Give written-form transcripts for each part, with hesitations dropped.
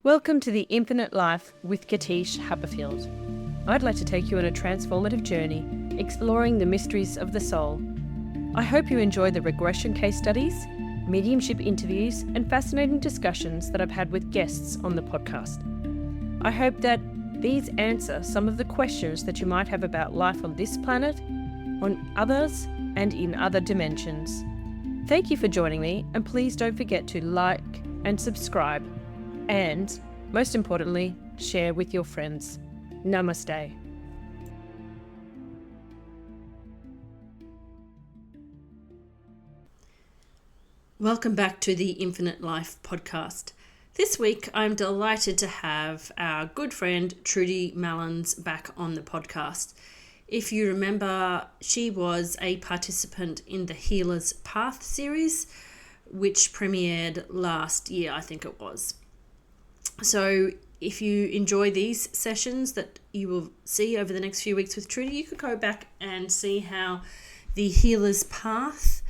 Welcome to the Infinite Life with Katische Haberfield. I'd like to take you on a transformative journey, exploring the mysteries of the soul. I hope you enjoy the regression case studies, mediumship interviews, and fascinating discussions that I've had with guests on the podcast. I hope that these answer some of the questions that you might have about life on this planet, on others, and in other dimensions. Thank you for joining me, and please don't forget to like and subscribe. And, most importantly, share with your friends. Namaste. Welcome back to the Infinite Life podcast. This week, I'm delighted to have our good friend Trudy Malins back on the podcast. If you remember, she was a participant in the Healer's Path series, which premiered last year, I think it was. So if you enjoy these sessions that you will see over the next few weeks with Trudy, you could go back and see how the Healer's Path,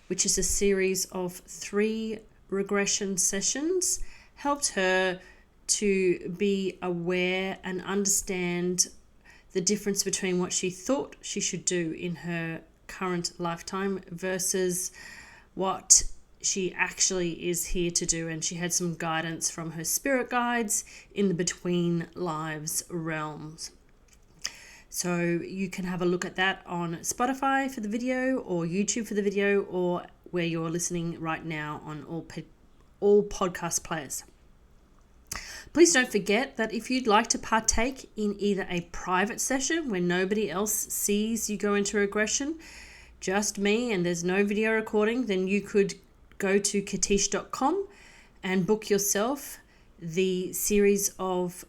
which is a series of 3 regression sessions, helped her to be aware and understand the difference between what she thought she should do in her current lifetime versus what she actually is here to do. And she had some guidance from her spirit guides in the between lives realms. So you can have a look at that on Spotify for the video, or YouTube for the video, or where you're listening right now on all podcast players. Please don't forget that if you'd like to partake in either a private session where nobody else sees you go into regression, just me, and there's no video recording, then you could go to katische.com and book yourself the series of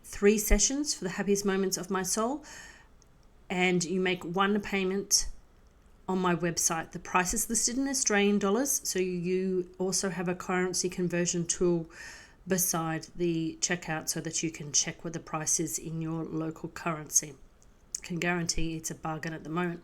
3 sessions for the happiest moments of my soul, and you make one payment on my website. The price is listed in Australian dollars, so you also have a currency conversion tool beside the checkout so that you can check what the price is in your local currency. I can guarantee it's a bargain at the moment.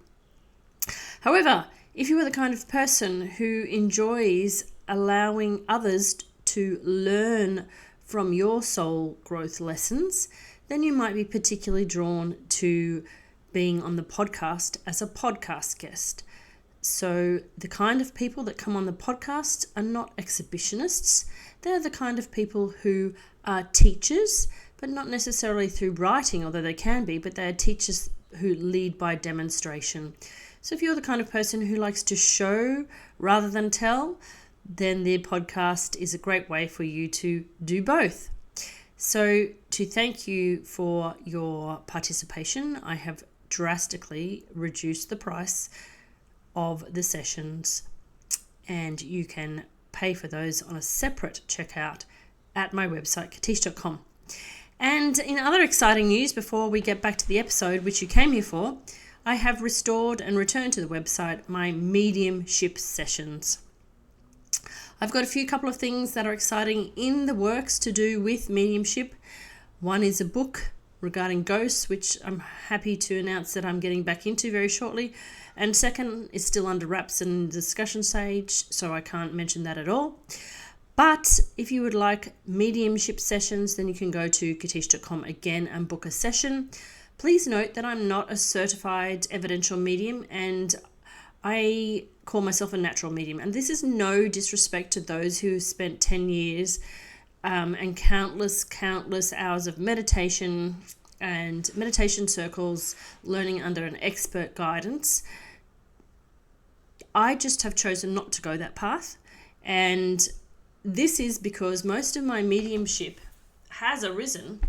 However, if you are the kind of person who enjoys allowing others to learn from your soul growth lessons, then you might be particularly drawn to being on the podcast as a podcast guest. So the kind of people that come on the podcast are not exhibitionists. They're the kind of people who are teachers, but not necessarily through writing, although they can be, but they are teachers who lead by demonstration. So if you're the kind of person who likes to show rather than tell, then the podcast is a great way for you to do both. So to thank you for your participation, I have drastically reduced the price of the sessions, and you can pay for those on a separate checkout at my website, katische.com. And in other exciting news, before we get back to the episode, which you came here for, I have restored and returned to the website my mediumship sessions. I've got a couple of things that are exciting in the works to do with mediumship. One is a book regarding ghosts, which I'm happy to announce that I'm getting back into very shortly. And second is still under wraps and discussion stage, so I can't mention that at all. But if you would like mediumship sessions, then you can go to katische.com again and book a session. Please note that I'm not a certified evidential medium, and I call myself a natural medium. And this is no disrespect to those who spent 10 years and countless hours of meditation and meditation circles learning under an expert guidance. I just have chosen not to go that path. And this is because most of my mediumship has arisen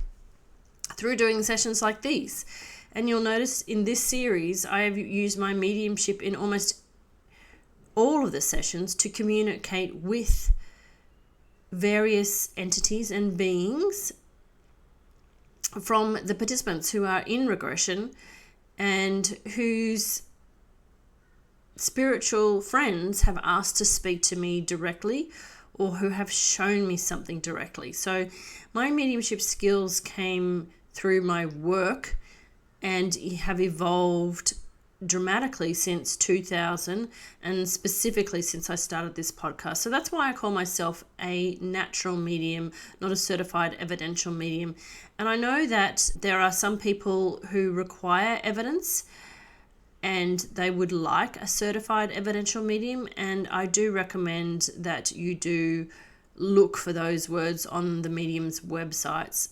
through doing sessions like these. And you'll notice in this series, I have used my mediumship in almost all of the sessions to communicate with various entities and beings from the participants who are in regression and whose spiritual friends have asked to speak to me directly, or who have shown me something directly. So my mediumship skills came through my work and have evolved dramatically since 2000, and specifically since I started this podcast. So that's why I call myself a natural medium, not a certified evidential medium. And I know that there are some people who require evidence and they would like a certified evidential medium, and I do recommend that you do look for those words on the medium's websites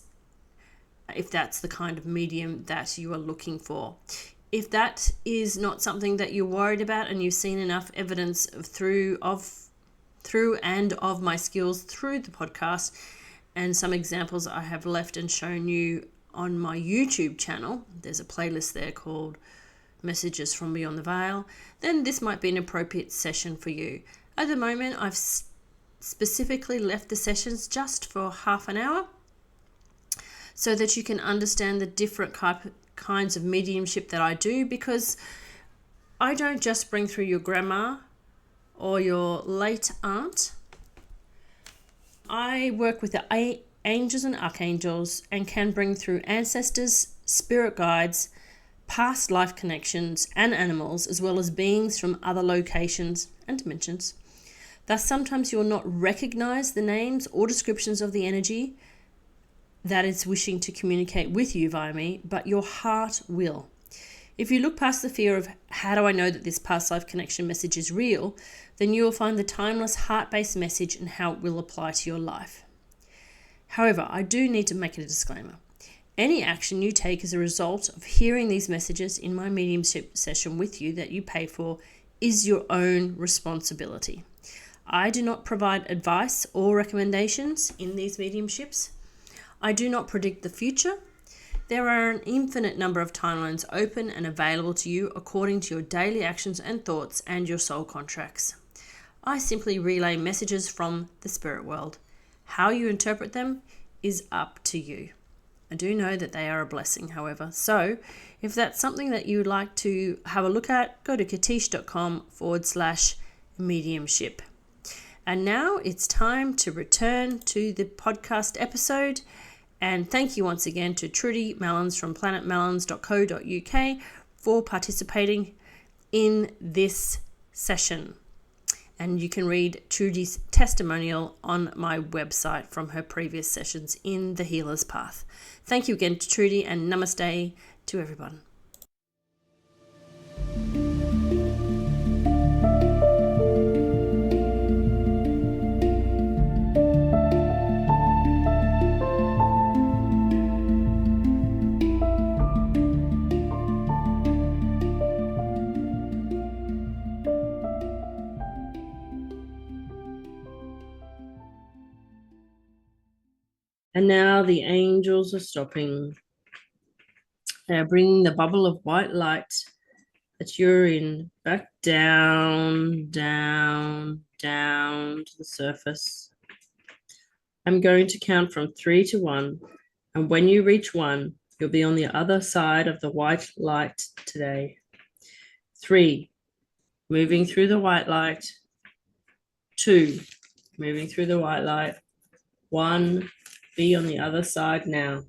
if that's the kind of medium that you are looking for. If that is not something that you're worried about and you've seen enough evidence through and of my skills through the podcast and some examples I have left and shown you on my YouTube channel, there's a playlist there called Messages from Beyond the Veil, then this might be an appropriate session for you. At the moment, I've specifically left the sessions just for half an hour so that you can understand the different kinds of mediumship that I do, because I don't just bring through your grandma or your late aunt. I work with the angels and archangels and can bring through ancestors, spirit guides, past life connections and animals, as well as beings from other locations and dimensions. Thus, sometimes you will not recognize the names or descriptions of the energy that is wishing to communicate with you via me, but your heart will. If you look past the fear of how do I know that this past life connection message is real, then you will find the timeless heart-based message and how it will apply to your life. However, I do need to make a disclaimer. Any action you take as a result of hearing these messages in my mediumship session with you that you pay for is your own responsibility. I do not provide advice or recommendations in these mediumships. I do not predict the future. There are an infinite number of timelines open and available to you according to your daily actions and thoughts and your soul contracts. I simply relay messages from the spirit world. How you interpret them is up to you. I do know that they are a blessing, however. So if that's something that you would like to have a look at, go to katische.com/mediumship. And now it's time to return to the podcast episode. And thank you once again to Trudy Malins from planetmalins.co.uk for participating in this session. And you can read Trudy's testimonial on my website from her previous sessions in The Healer's Path. Thank you again to Trudy, and namaste to everyone. And now the angels are stopping. They are bringing the bubble of white light that you're in back down, down, down to the surface. I'm going to count from 3 to 1. And when you reach 1, you'll be on the other side of the white light today. 3, moving through the white light. 2, moving through the white light. 1, be on the other side now.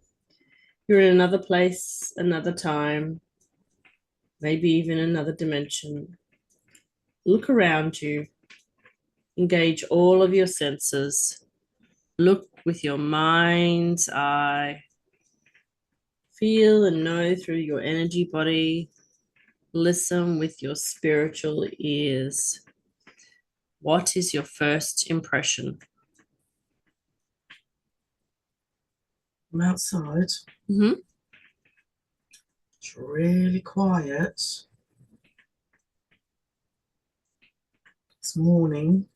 You're in another place, another time, maybe even another dimension. Look around you. Engage all of your senses. Look with your mind's eye. Feel and know through your energy body. Listen with your spiritual ears. What is your first impression? I'm outside. Mm-hmm. It's really quiet. It's morning.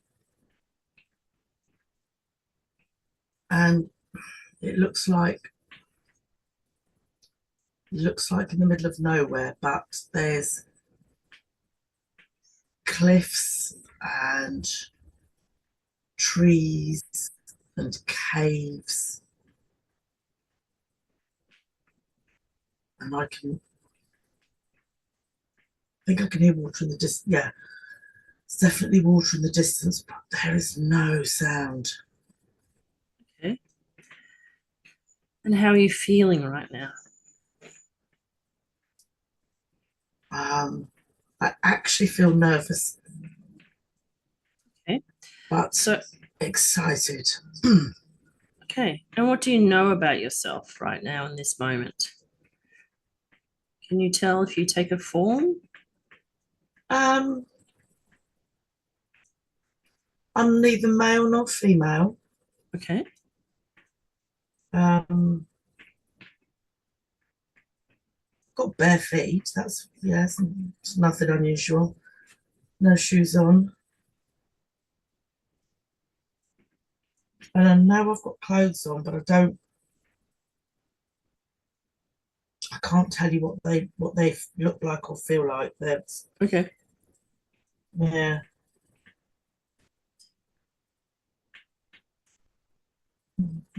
And it looks like in the middle of nowhere, but there's cliffs and trees and caves. And I think I can hear water in the distance. Yeah, it's definitely water in the distance, but there is no sound. Okay. And how are you feeling right now? actually feel nervous. Okay. But So, excited. okay. And what do you know about yourself right now in this moment? Can you tell if you take a form? I'm neither male nor female. Okay. Got bare feet. That's, yes, it's nothing unusual. No shoes on. And now I've got clothes on, but I can't tell you what they look like or feel like. That's, Okay. yeah.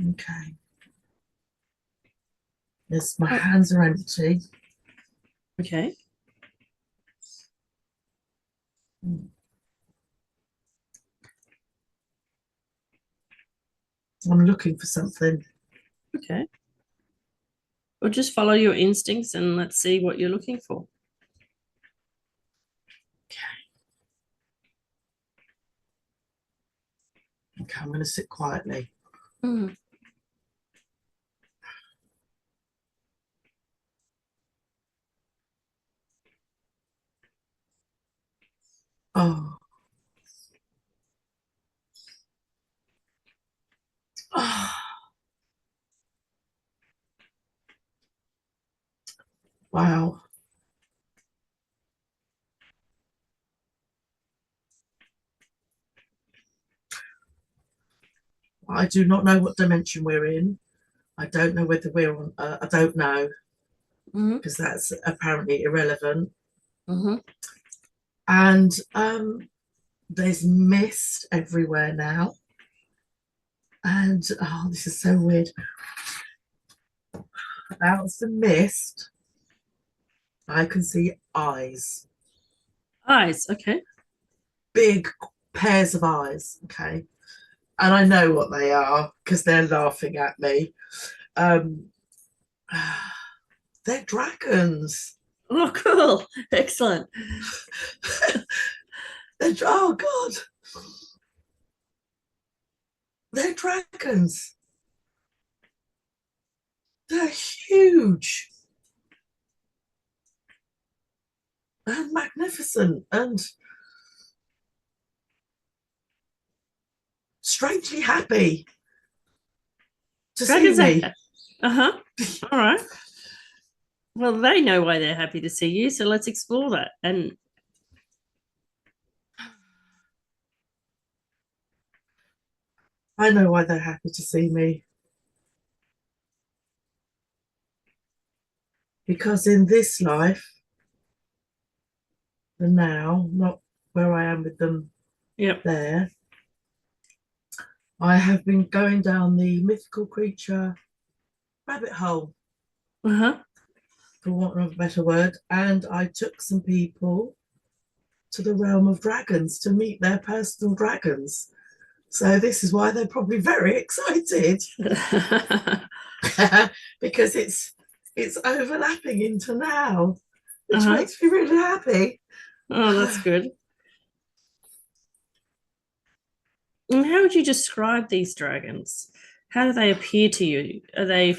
Okay. Yes, my hands are empty. Okay. I'm looking for something. Okay. Well, just follow your instincts and let's see what you're looking for. Okay, I'm going to sit quietly. Mm. Oh. Oh. Wow. I do not know what dimension we're in. I don't know whether we're on, I don't know, because that's apparently irrelevant. And there's mist everywhere now. And oh, this is so weird. Out of the mist, I can see eyes. Eyes. Okay. Big pairs of eyes. Okay. And I know what they are because they're laughing at me. Um, they're dragons. Oh, cool. Excellent. Oh, God. They're dragons. They're huge and magnificent and strangely happy to see Dragons are. me. Uh-huh. All right. Well, they know why they're happy to see you, so let's explore that. And I know why they're happy to see me. Because in this life, the now, not where I am with them yep. there, I have been going down the mythical creature rabbit hole, Uh-huh. for want of a better word, and I took some people to the realm of dragons to meet their personal dragons. So this is why they're probably very excited. Because it's overlapping into now, which makes me really happy. Oh, that's good. And how would you describe these dragons? How do they appear to you? Are they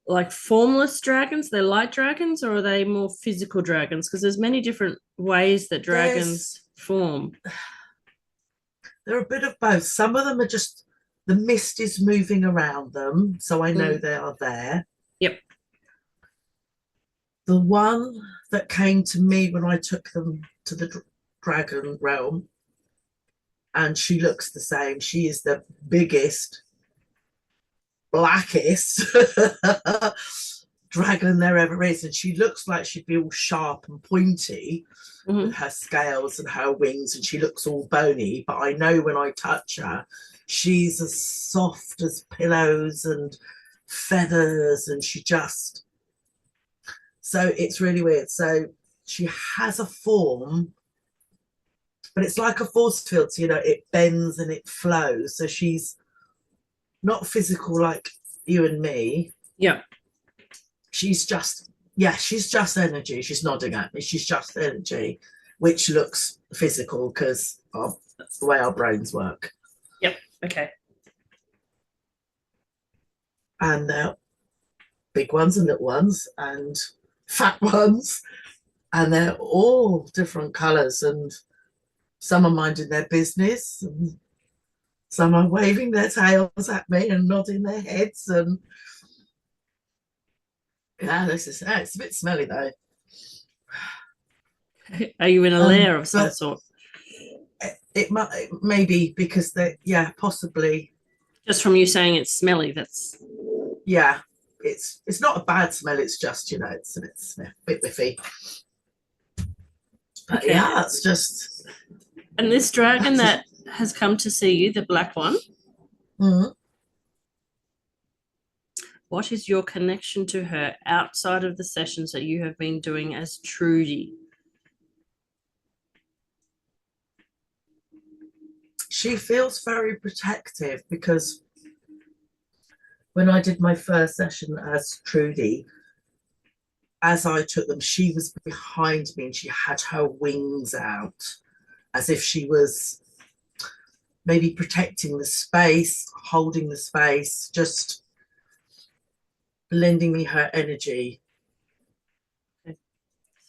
like formless dragons? They're light dragons, or are they more physical dragons? Because there's many different ways that dragons form. They're a bit of both. Some of them are just the mist is moving around them, so I know they are there. Yep. The one that came to me when I took them to the dragon realm, and she looks the same. She is the biggest, blackest dragon there ever is, and she looks like she'd be all sharp and pointy with her scales and her wings, and she looks all bony, but I know when I touch her she's as soft as pillows and feathers, and so it's really weird. So she has a form, but it's like a force field, so it bends and it flows, so she's not physical like you and me. Yeah. She's just energy. She's nodding at me. She's just energy. which looks physical because that's the way our brains work. Yep. Okay. And they're big ones and little ones and fat ones, and they're all different colours, and some are minding their business and some are waving their tails at me and nodding their heads, and yeah, it's a bit smelly though. Are you in a lair of some sort? It might, maybe because they, yeah, possibly. Just from you saying it's smelly, that's. Yeah, it's not a bad smell. It's just, you know, it's a bit whiffy. But okay. Yeah, that's just. And this dragon that has come to see you, the black one. Mm-hmm. What is your connection to her outside of the sessions that you have been doing as Trudy? She feels very protective, because when I did my first session as Trudy, as I took them, she was behind me and she had her wings out as if she was maybe protecting the space, holding the space, just lending me her energy. Okay.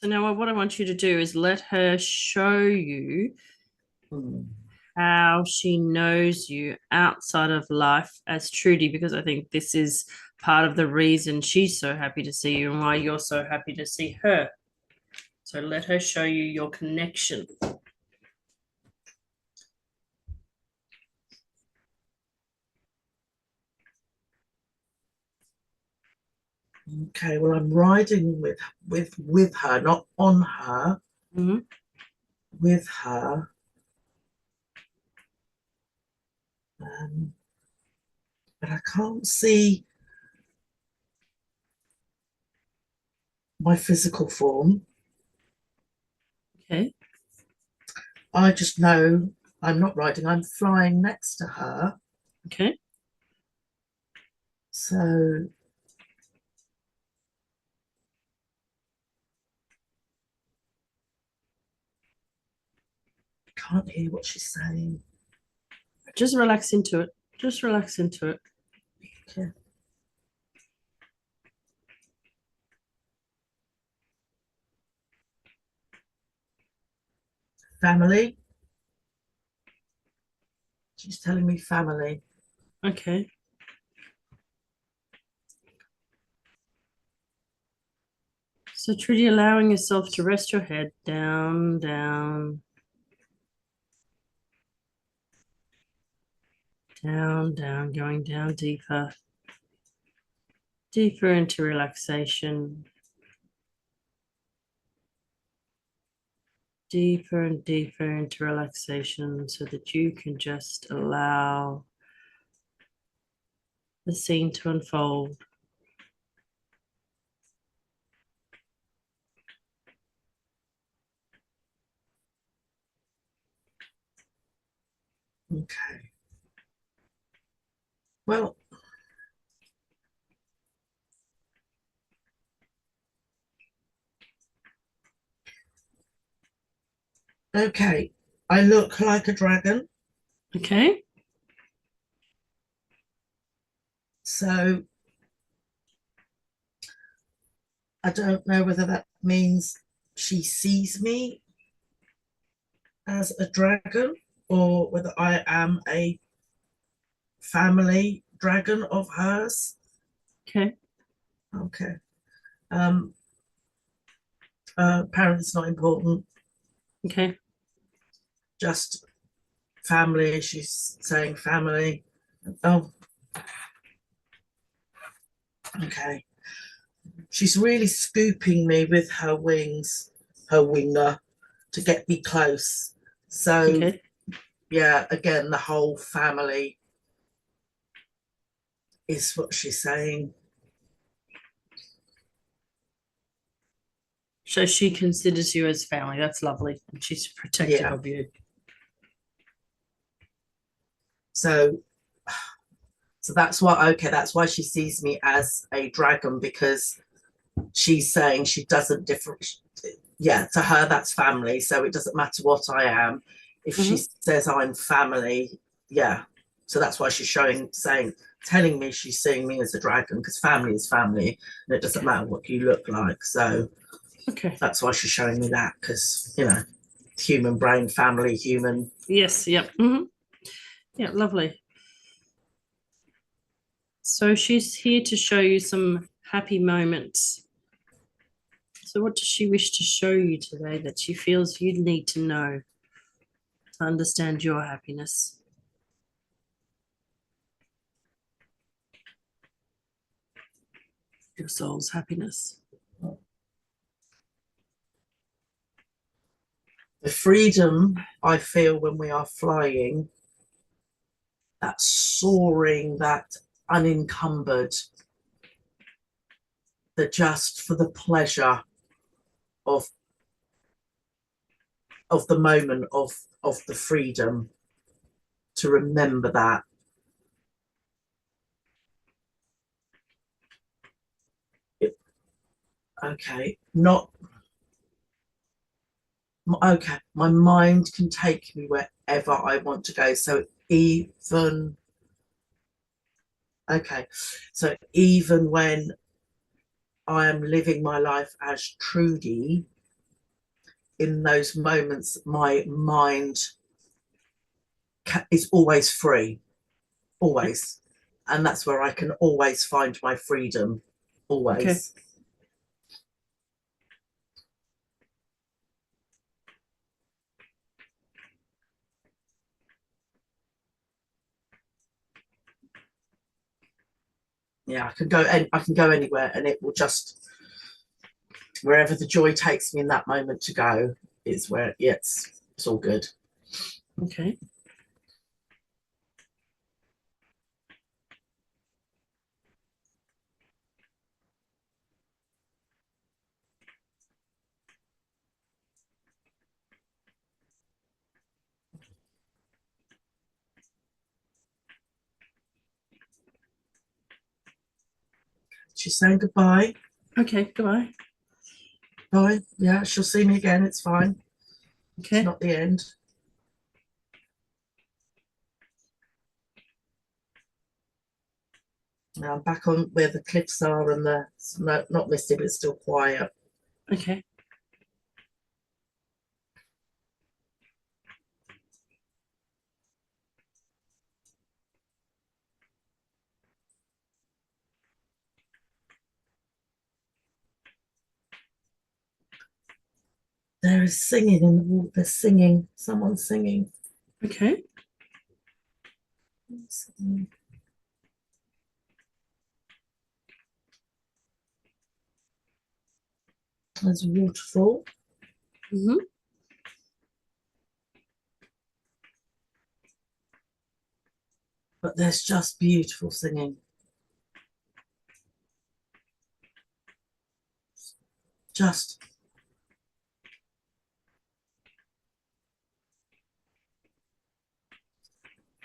So now what I want you to do is let her show you how she knows you outside of life as Trudy, because I think this is part of the reason she's so happy to see you and why you're so happy to see her. So let her show you your connection. Okay, well, I'm riding with her, not on her, with her. But I can't see my physical form. Okay. I just know I'm not riding, I'm flying next to her. Okay. So I can't hear what she's saying. Just relax into it. Just relax into it. Okay. Family. She's telling me family. Okay. So Trudy, allowing yourself to rest your head down, down, down, down, going down deeper, deeper into relaxation, deeper and deeper into relaxation, so that you can just allow the scene to unfold. Okay. Well, okay. I look like a dragon. Okay. So I don't know whether that means she sees me as a dragon or whether I am a family dragon of hers. Okay. Okay. Apparently it's not important. Okay. Just family. She's saying family. Oh. Okay. She's really scooping me with her wings, her winger, to get me close. So, okay. Yeah, again, the whole family is what she's saying. So she considers you as family. That's lovely. And she's protective of you. So that's why, okay, that's why she sees me as a dragon, because she's saying she doesn't yeah, to her that's family. So it doesn't matter what I am. If she says I'm family, yeah. So that's why she's telling me she's seeing me as a dragon, because family is family, and it doesn't matter what you look like. So that's why she's showing me that, because human brain, family, human. Yes. Yep. Yeah. Lovely. So she's here to show you some happy moments. So what does she wish to show you today that she feels you need to know to understand your happiness? Your soul's happiness. The freedom I feel when we are flying, that soaring, that unencumbered, that just for the pleasure of the moment, of the freedom, to remember that. Okay, not okay. My mind can take me wherever I want to go. So even when I am living my life as Trudy, in those moments, my mind is always free, always. And that's where I can always find my freedom, always. Yeah, I can go anywhere, and it will just, wherever the joy takes me in that moment to go, is where it's all good. Okay. She's saying goodbye. Okay, goodbye. Bye. Yeah, she'll see me again. It's fine. Okay. It's not the end. Now I'm back on where the cliffs are, and not misty, but it's still quiet. Okay. There is singing in the water. There's singing. Someone's singing. Okay. There's a waterfall. But there's just beautiful singing. Just.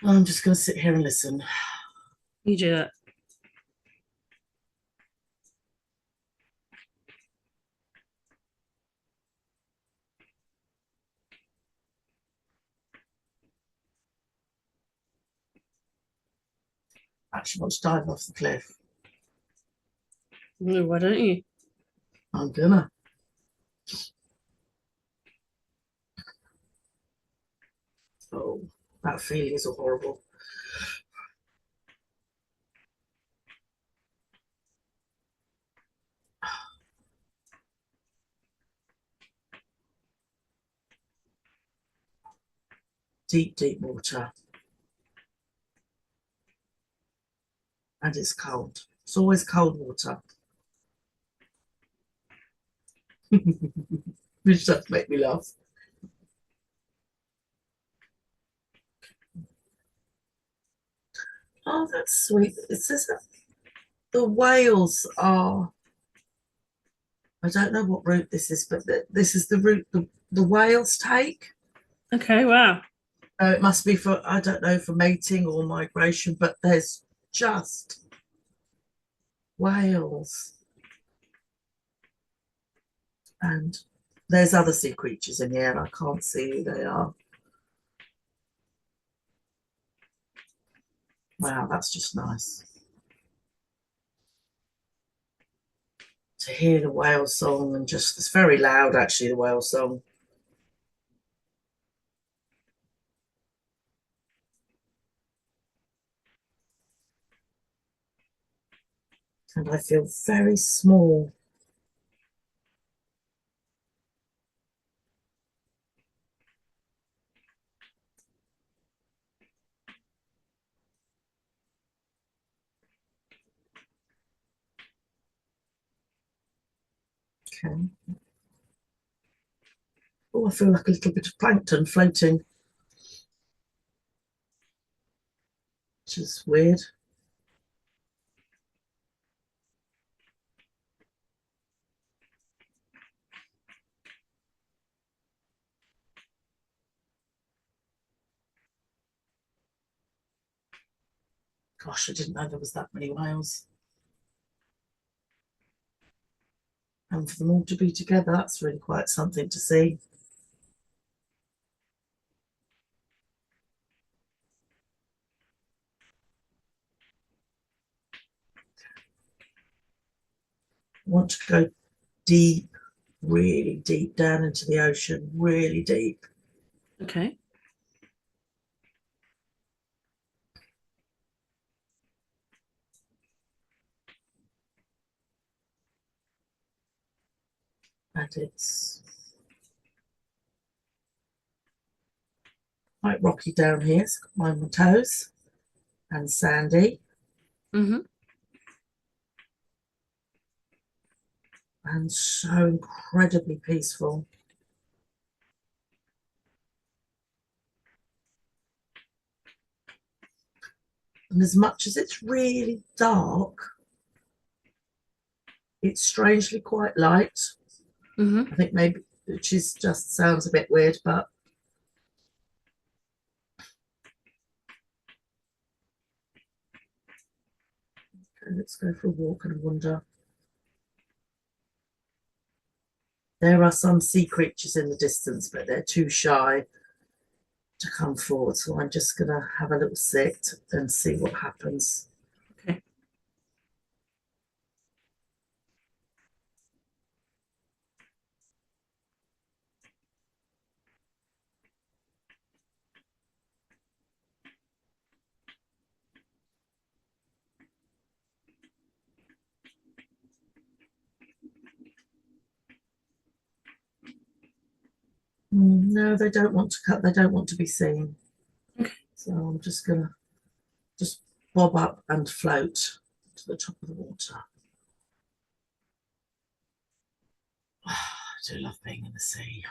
I'm just going to sit here and listen. You do that. I actually want to dive off the cliff. No, why don't you? I'm gonna. Oh, that feeling is horrible. Deep, deep water. And it's cold. It's always cold water. Which does make me laugh. Oh, that's sweet. It says that the whales are, I don't know what route this is, but this is the route the whales take. Okay, wow. It must be for, I don't know, for mating or migration, but there's just whales. And There's other sea creatures in here and I can't see who they are. Wow, that's just nice. To hear the whale song, and just, it's very loud actually, the whale song. And I feel very small. Okay. Oh, I feel like a little bit of plankton floating, which is weird. Gosh, I didn't know there was that many whales. And for them all to be together, that's really quite something to see. I want to go deep, really deep down into the ocean, really deep. Okay. And it's quite rocky down here, so I've got my toes and sandy. Mm-hmm. And so incredibly peaceful. And as much as it's really dark, it's strangely quite light. Mm-hmm. I think maybe, which is just sounds a bit weird, but okay, let's go for a walk and wander. There are some sea creatures in the distance, but they're too shy to come forward. So I'm just going to have a little sit and see what happens. Okay. No, they don't want to cut. They don't want to be seen. Okay. So I'm just going to just bob up and float to the top of the water. I do love being in the sea.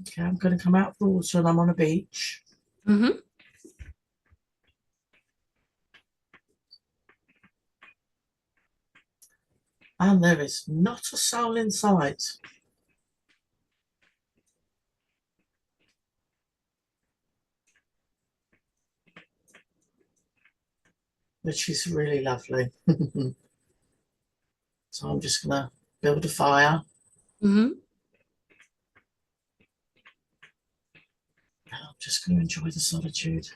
Okay, I'm going to come out of the water and I'm on a beach. Mm-hmm. And there is not a soul in sight. Which is really lovely. So I'm just going to build a fire. Mm-hmm. And I'm just going to enjoy the solitude.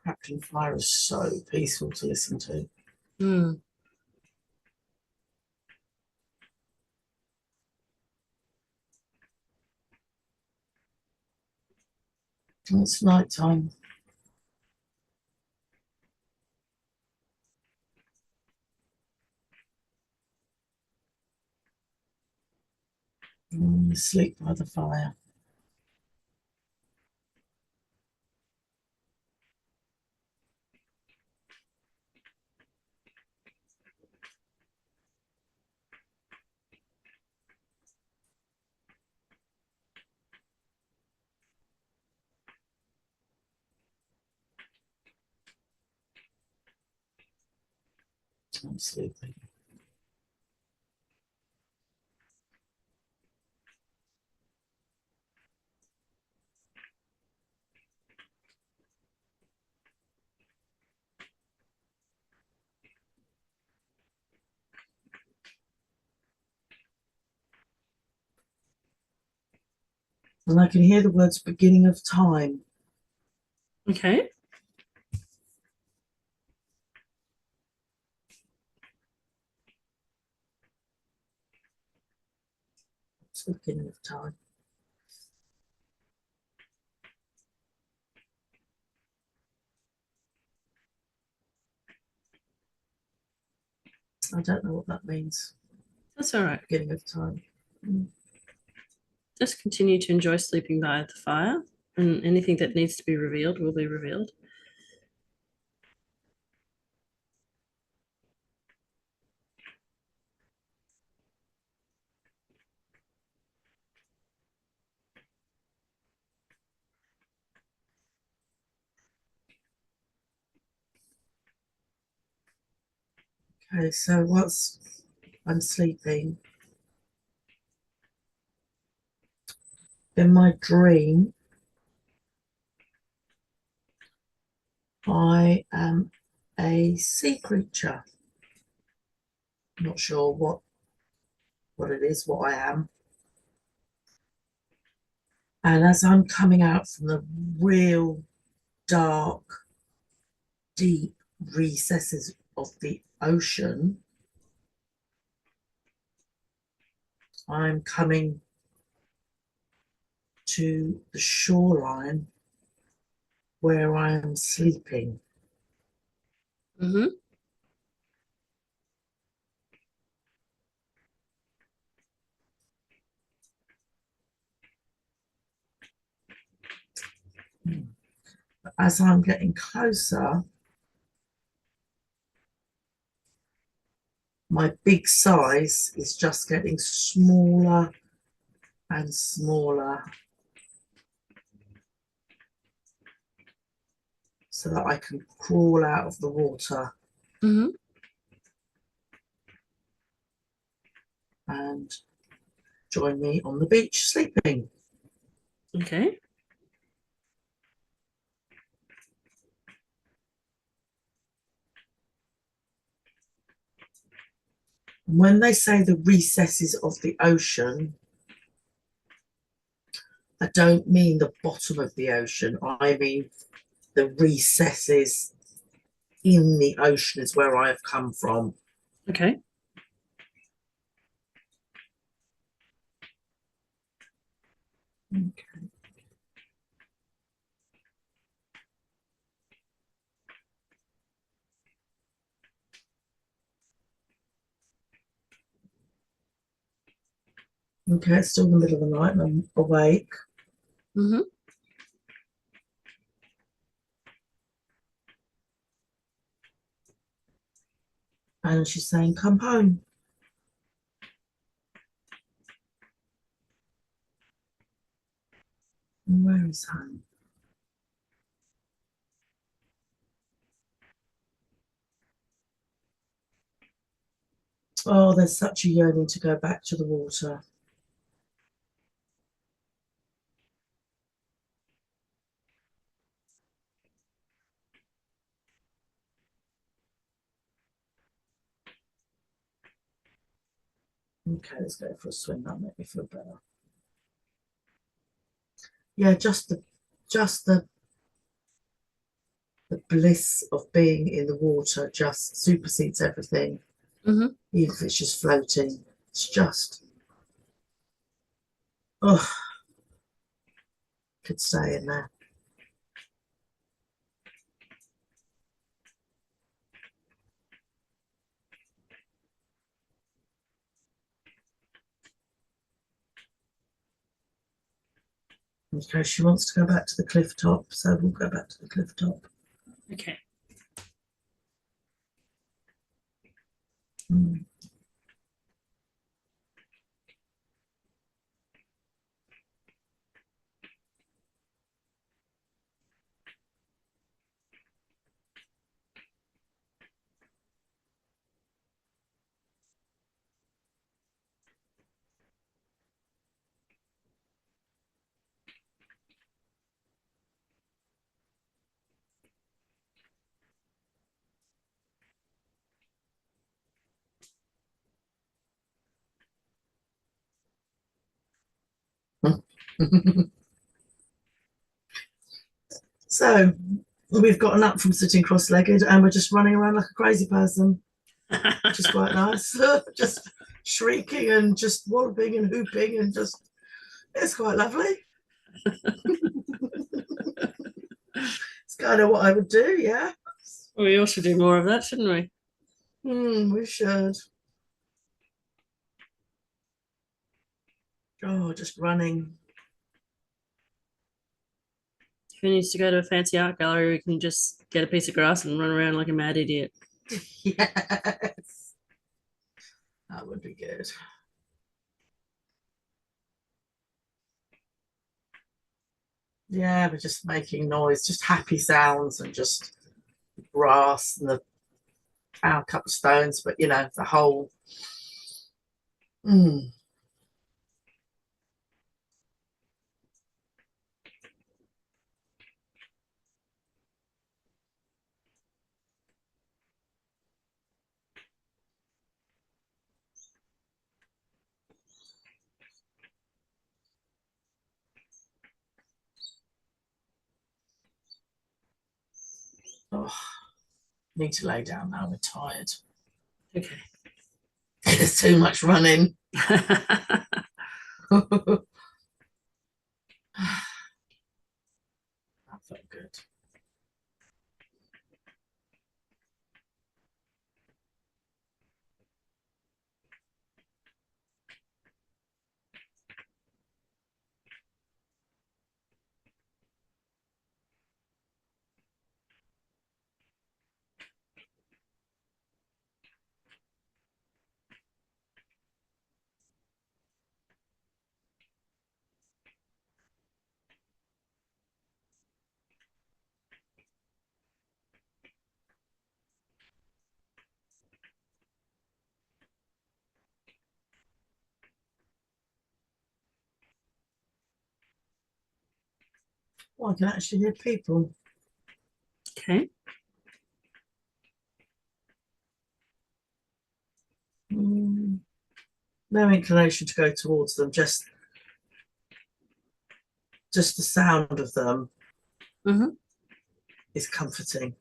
Crackling fire is so peaceful to listen to. Mm. It's night time. Sleep by the fire. I'm sleeping. And I can hear the words beginning of time. Okay. It's the beginning of time. I don't know what that means. That's all right. Beginning of time. Just continue to enjoy sleeping by the fire, and anything that needs to be revealed will be revealed. Okay, so whilst I'm sleeping, in my dream, I am a sea creature. I'm not sure what it is, what I am. And as I'm coming out from the real dark, deep recesses of the ocean, I'm coming to the shoreline where I am sleeping. Mm-hmm. As I'm getting closer, my big size is just getting smaller and smaller so that I can crawl out of the water Mm-hmm. and join me on the beach sleeping. Okay. When they say the recesses of the ocean, I don't mean the bottom of the ocean. I mean the recesses in the ocean is where I have come from. Okay. Okay. Okay, it's still the middle of the night and I'm awake. Mm-hmm. And she's saying, come home. And where is home? Oh, there's such a yearning to go back to the water. Okay, let's go for a swim. That'll make me feel better. Yeah, just the bliss of being in the water just supersedes everything. Mm-hmm. Even if it's just floating, it's just, oh, could stay in there. Okay, she wants to go back to the cliff top, so we'll go back to the cliff top. Okay. Mm. So we've gotten up from sitting cross-legged and we're just running around like a crazy person, which is quite nice. Just shrieking and just walloping and hooping and just, it's quite lovely. It's kind of what I would do, yeah. Well, we all should do more of that, shouldn't we? We should. Oh, just running. If he needs to go to a fancy art gallery, we can just get a piece of grass and run around like a mad idiot. Yes. That would be good. Yeah, we're just making noise, just happy sounds and just grass and the found a couple of stones, but you know, the whole oh, need to lay down now, we're tired. Okay. There's too much running. That felt good. Oh, I can actually hear people. Okay. No inclination to go towards them, just the sound of them is comforting.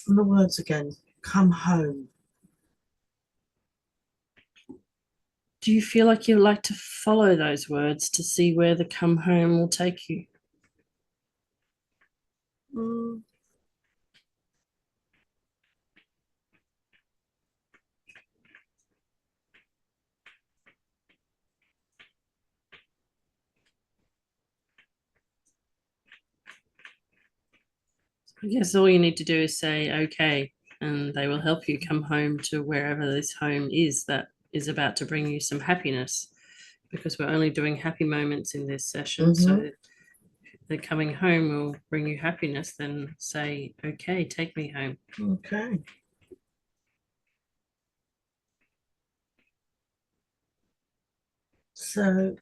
And the words again, come home. Do you feel like you'd like to follow those words to see where the come home will take you? I guess all you need to do is say, okay, and they will help you come home to wherever this home is that is about to bring you some happiness, because we're only doing happy moments in this session. So the coming home will bring you happiness, then say, okay, take me home. Okay. So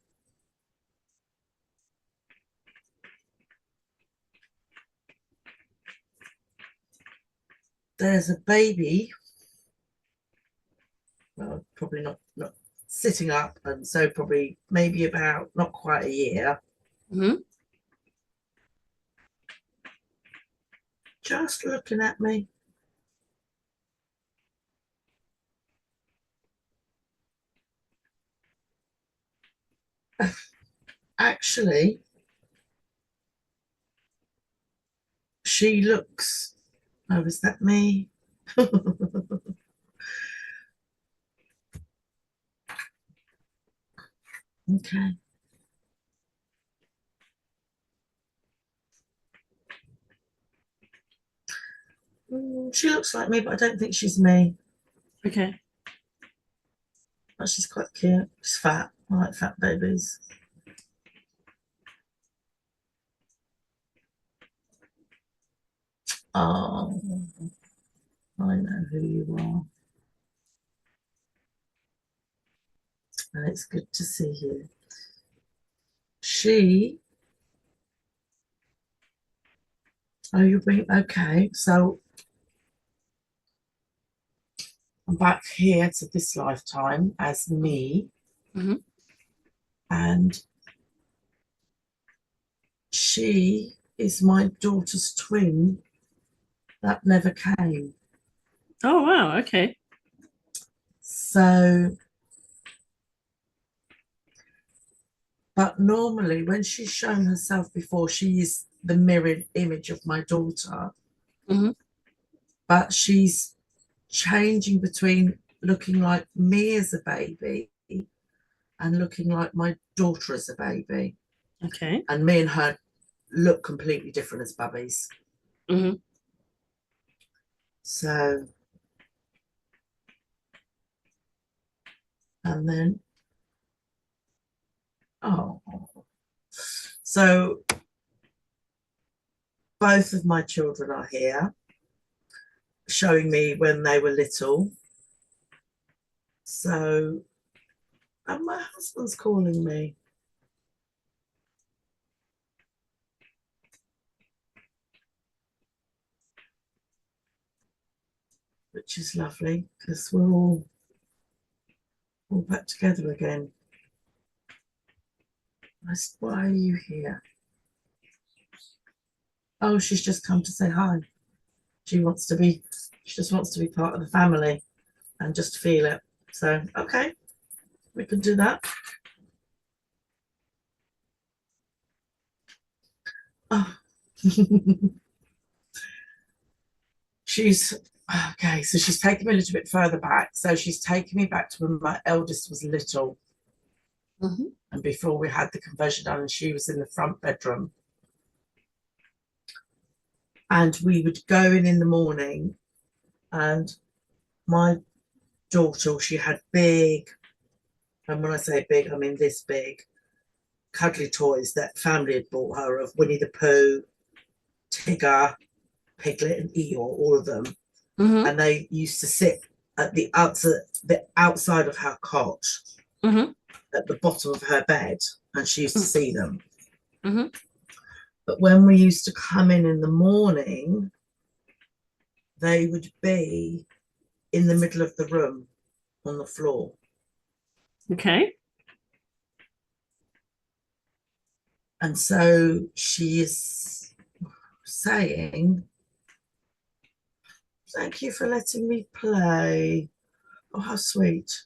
there's a baby, well, probably not sitting up, and so probably maybe about not quite a year. Mm-hmm. Just looking at me. Actually, she looks, oh, is that me? Okay. She looks like me, but I don't think she's me. Okay. But she's quite cute. She's fat. I like fat babies. Oh, I know who you are. And it's good to see you. She, oh, you're being, okay. So I'm back here to this lifetime as me. Mm-hmm. And she is my daughter's twin that never came. Oh, wow. Okay. So, but normally when she's shown herself before, she is the mirrored image of my daughter. Mm-hmm. But she's changing between looking like me as a baby and looking like my daughter as a baby. Okay. And me and her look completely different as bubbies. Mm-hmm. So, and then, oh, so both of my children are here showing me when they were little. So, and my husband's calling me, which is lovely because we're all back together again. I said, why are you here? Oh, she's just come to say hi. She just wants to be part of the family and just feel it. So, okay, we can do that. Oh. She's okay, so she's taken me a little bit further back. So she's taken me back to when my eldest was little. Mm-hmm. And before we had the conversion done, and she was in the front bedroom. And we would go in the morning, and my daughter, she had big, and when I say big, I mean this big, cuddly toys that family had bought her of Winnie the Pooh, Tigger, Piglet, and Eeyore, all of them. Mm-hmm. And they used to sit at the outside of her cot, Mm-hmm. at the bottom of her bed, and she used to see them. Mm-hmm. But when we used to come in the morning, they would be in the middle of the room on the floor. Okay. And so she is saying, thank you for letting me play. Oh, how sweet.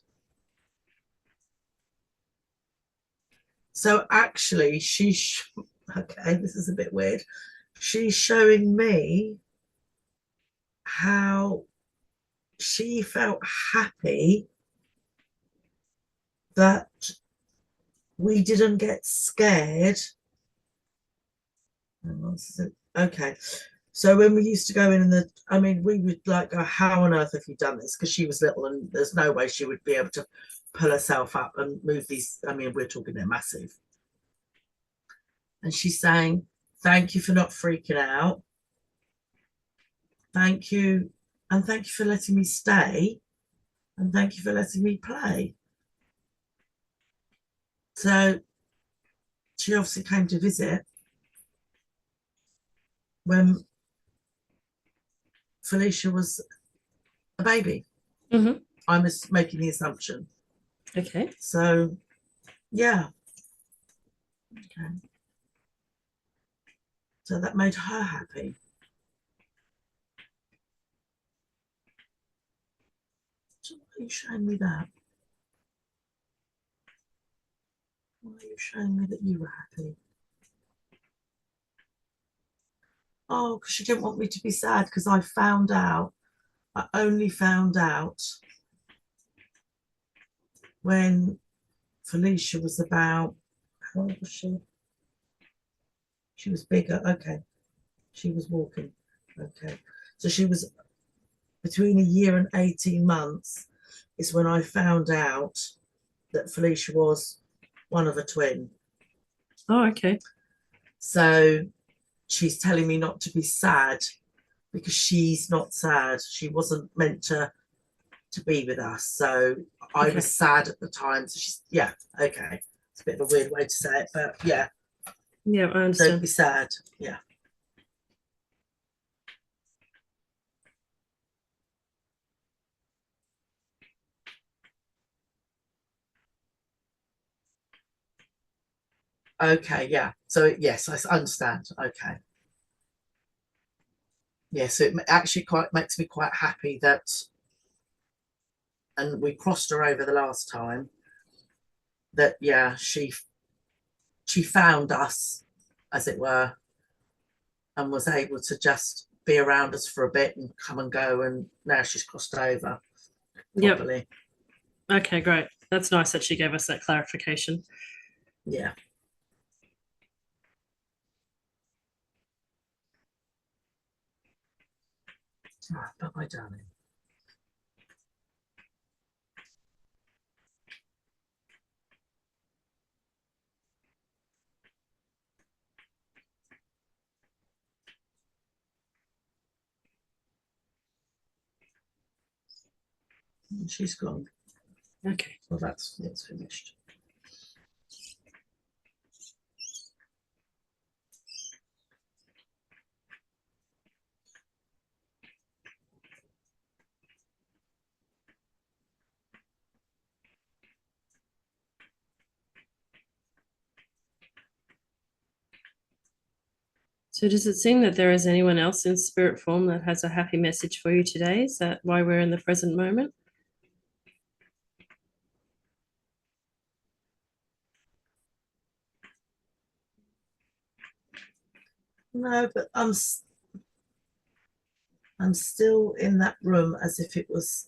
So actually, okay, this is a bit weird. She's showing me how she felt happy that we didn't get scared. Okay. So when we used to go in we would like go, how on earth have you done this? Because she was little and there's no way she would be able to pull herself up and move these. I mean, we're talking they're massive. And she's saying, thank you for not freaking out. Thank you. And thank you for letting me stay. And thank you for letting me play. So she obviously came to visit when Felicia was a baby. Mm-hmm. I'm making the assumption. Okay. So, yeah. Okay. So that made her happy. So why are you showing me that? Why are you showing me that you were happy? Oh, because she didn't want me to be sad, because I only found out when Felicia was about, how old was she? She was bigger. Okay. She was walking. Okay. So she was between a year and 18 months is when I found out that Felicia was one of a twin. Oh, okay. So she's telling me not to be sad because she's not sad. She wasn't meant to be with us. So I was sad at the time. So she's, yeah, okay. It's a bit of a weird way to say it, but yeah. Yeah, I understand. Don't be sad. Yeah. Okay, yeah. So yes, I understand. Okay. Yes, yeah, so it actually quite makes me quite happy that, and we crossed her over the last time, that yeah, she found us, as it were, and was able to just be around us for a bit and come and go, and now she's crossed over properly. Yep. Okay, great. That's nice that she gave us that clarification. Yeah. All right, bye-bye, darling. And she's gone. Okay. Well, that's finished. So does it seem that there is anyone else in spirit form that has a happy message for you today? Is that why we're in the present moment? No, but I'm still in that room as if it was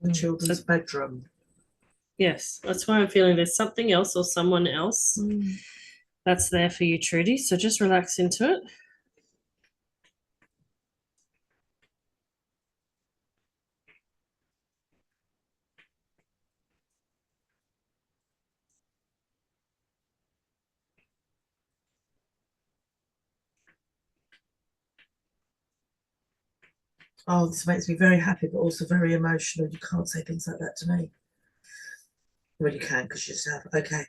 the children's bedroom. Yes, that's why I'm feeling there's something else or someone else that's there for you, Trudy. So just relax into it. Oh, this makes me very happy, but also very emotional. You can't say things like that to me. Well, you can, because you just have. Okay.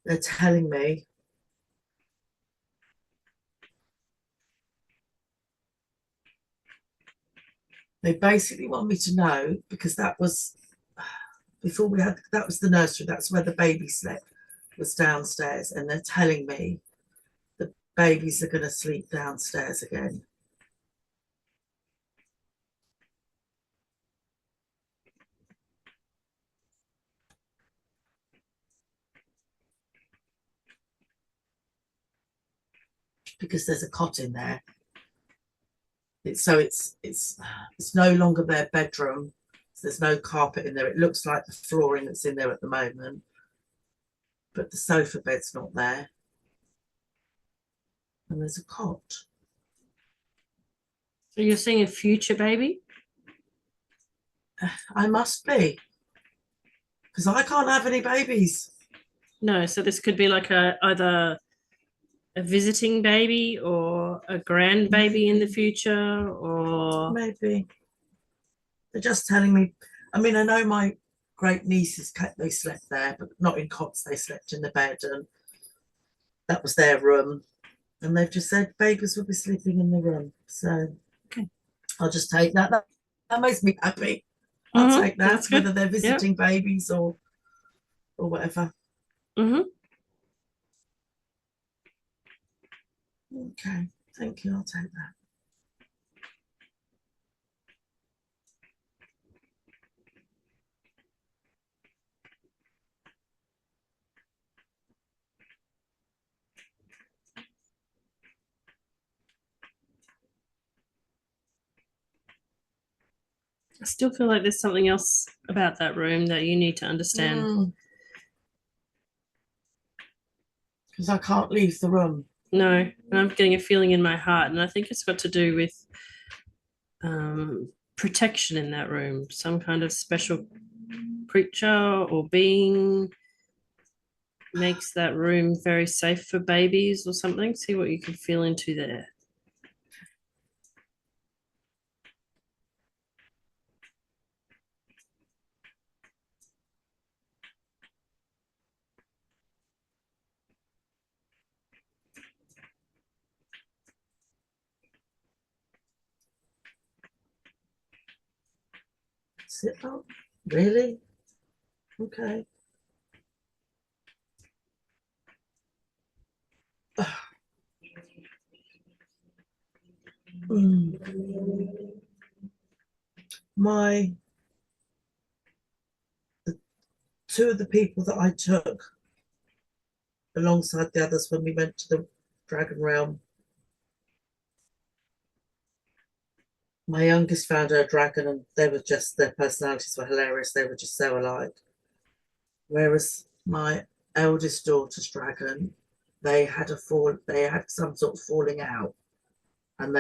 They're telling me they basically want me to know, because that was before we had, that was the nursery, that's where the baby slept, was downstairs, and they're telling me the babies are going to sleep downstairs again. Because there's a cot in there. It's no longer their bedroom. So there's no carpet in there. It looks like the flooring that's in there at the moment, but the sofa bed's not there. And there's a cot. So you're seeing a future baby? I must be, because I can't have any babies. No, so this could be like either a visiting baby or a grandbaby in the future, or maybe they're just telling me. I mean, I know my great nieces, they slept there, but not in cots. They slept in the bed, and that was their room. And they've just said babies will be sleeping in the room. So Okay. I'll just take that. That makes me happy. I'll take that, That's good. whether they're visiting babies or whatever. Okay, thank you. I'll take that. I still feel like there's something else about that room that you need to understand. Because I can't leave the room. No, and I'm getting a feeling in my heart, and I think it's got to do with protection in that room, some kind of special creature or being makes that room very safe for babies or something. See what you can feel into there. Sit up? Really? Okay. Two of the people that I took alongside the others when we went to the Dragon Realm, my youngest found her a dragon and their personalities were hilarious. They were just so alike. Whereas my eldest daughter's dragon, they had some sort of falling out, and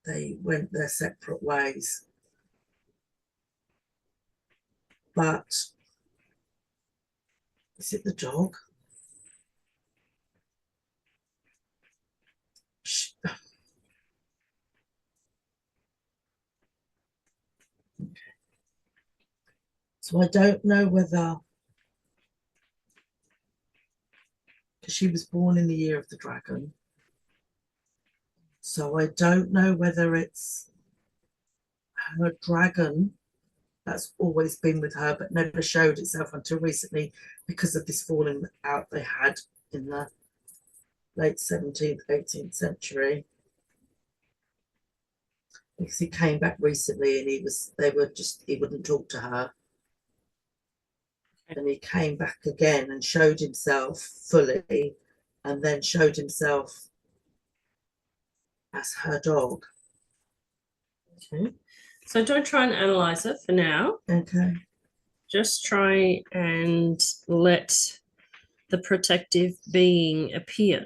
they went their separate ways. But is it the dog? So I don't know whether, because she was born in the year of the dragon, so I don't know whether it's her dragon that's always been with her but never showed itself until recently because of this falling out they had in the late 17th, 18th century. Because he came back recently and he wouldn't talk to her. And he came back again and showed himself fully, and then showed himself as her dog. Okay. So don't try and analyze it for now. Okay. Just try and let the protective being appear.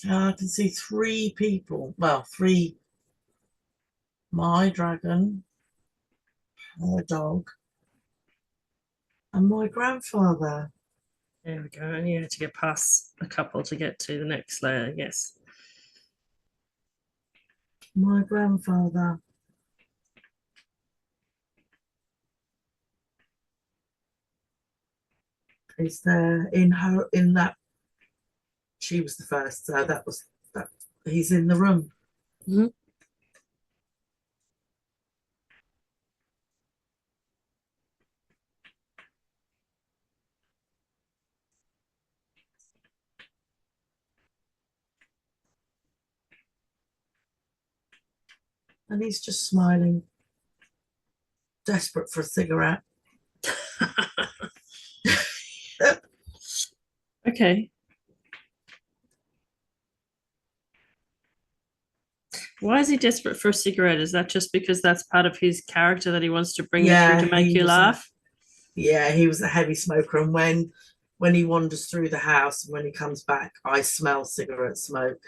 I can see three people. Well, three. My dragon, her dog, and my grandfather. There we go. And you have to get past a couple to get to the next layer. Yes. My grandfather. Is there in that she was the first, so that he's in the room. Mm-hmm. And he's just smiling, desperate for a cigarette. Okay. Why is he desperate for a cigarette? Is that just because that's part of his character that he wants to bring you through to make you laugh? He was a heavy smoker, and when he wanders through the house and when he comes back, I smell cigarette smoke.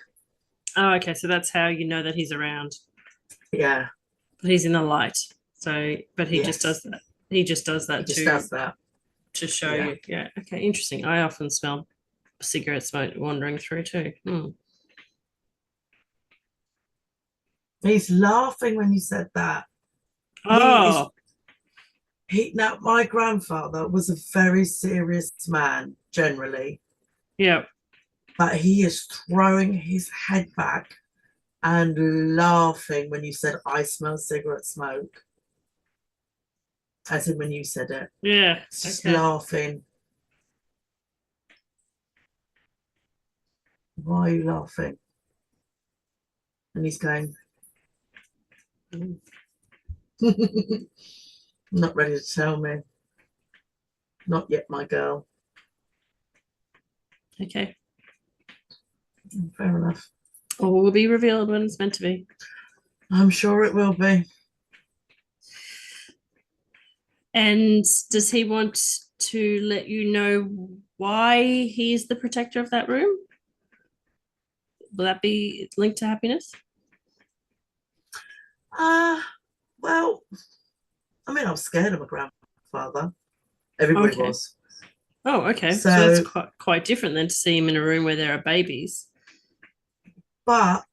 Oh, okay. So that's how you know that he's around. Yeah. But he's in the light. So, but he just Yes. does that. He just does that He just does that. to show you. Yeah. Okay. Interesting. I often smell cigarette smoke wandering through too. He's laughing when you said that. Oh, Now, my grandfather was a very serious man, generally, yeah. but he is throwing his head back and laughing when you said, I smell cigarette smoke. As in when you said it. Yeah. Just Okay. laughing. Why are you laughing? And he's going, not ready to tell me. Not yet, my girl. Okay. Fair enough. All will be revealed when it's meant to be. I'm sure it will be. And does he want to let you know why he's the protector of that room? Will that be linked to happiness? Well, I mean, I was scared of my grandfather. Everybody Okay. was. Oh, okay. So that's So, quite different than to see him in a room where there are babies. but,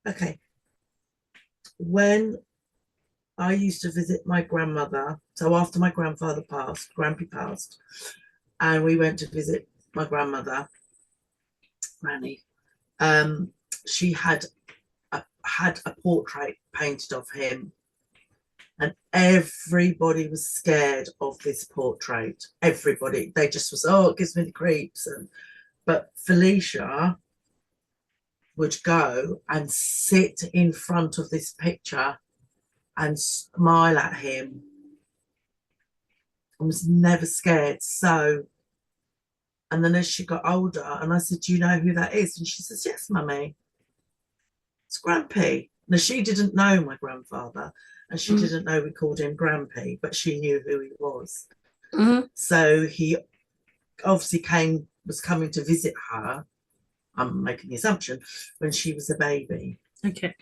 okay. When I used to visit my grandmother, so after my grandfather passed, Grampy passed, and we went to visit my grandmother, Granny. She had a portrait painted of him, and everybody was scared of this portrait. Everybody, they just was, oh, it gives me the creeps. But Felicia would go and sit in front of this picture and smile at him and was never scared. So, and then as she got older, and I said, do you know who that is? And she says, yes, mummy, it's Grampy. Now, she didn't know my grandfather, and she didn't know we called him Grampy, but she knew who he was. So he obviously was coming to visit her, I'm making the assumption, when she was a baby. Okay.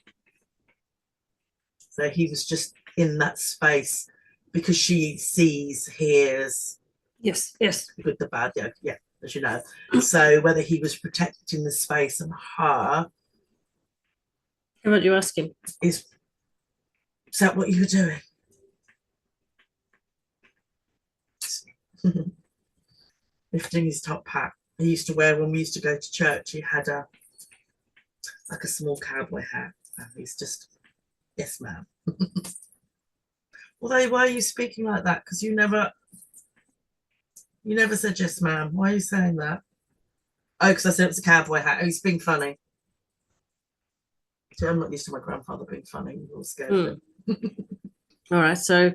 So he was just in that space because she sees, hears. Yes. The good, the bad, yeah, as you know. So whether he was protecting the space and her. How about you ask him? Is that what you were doing? Lifting his top hat. He used to wear when we used to go to church. He had a small cowboy hat. And he's just, yes, ma'am. Although, why are you speaking like that? Because you never said yes, ma'am. Why are you saying that? Oh, because I said it was a cowboy hat. Oh, he's being funny. See, I'm not used to my grandfather being funny. You're all scared of him. All right. So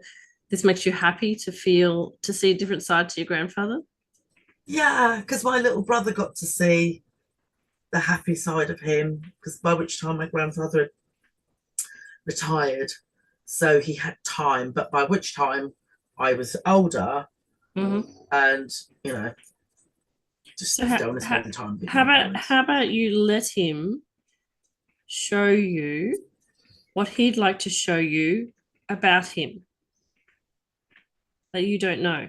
this makes you happy to see a different side to your grandfather? Yeah, because my little brother got to see the happy side of him, because by which time my grandfather had retired, so he had time, but by which time I was older, and just so don't want to spend time. How about you let him show you what he'd like to show you about him that you don't know?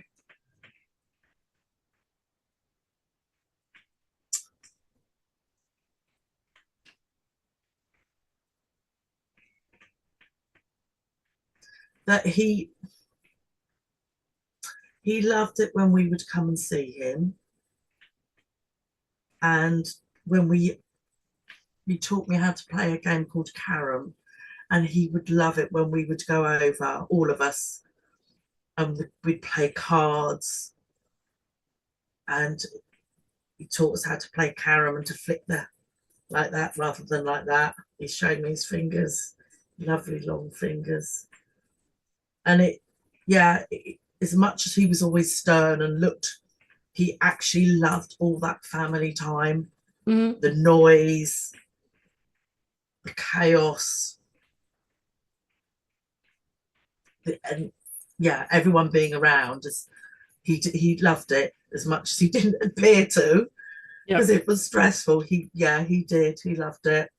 That he loved it when we would come and see him, and when he taught me how to play a game called Carom, and he would love it when we would go over, all of us, and we'd play cards, and he taught us how to play Carom and to flick like that rather than like that. He showed me his fingers, lovely long fingers. And as much as he was always stern and he actually loved all that family time, the noise, the chaos, everyone being around. He loved it as much as he didn't appear to, because it was stressful. He did. He loved it.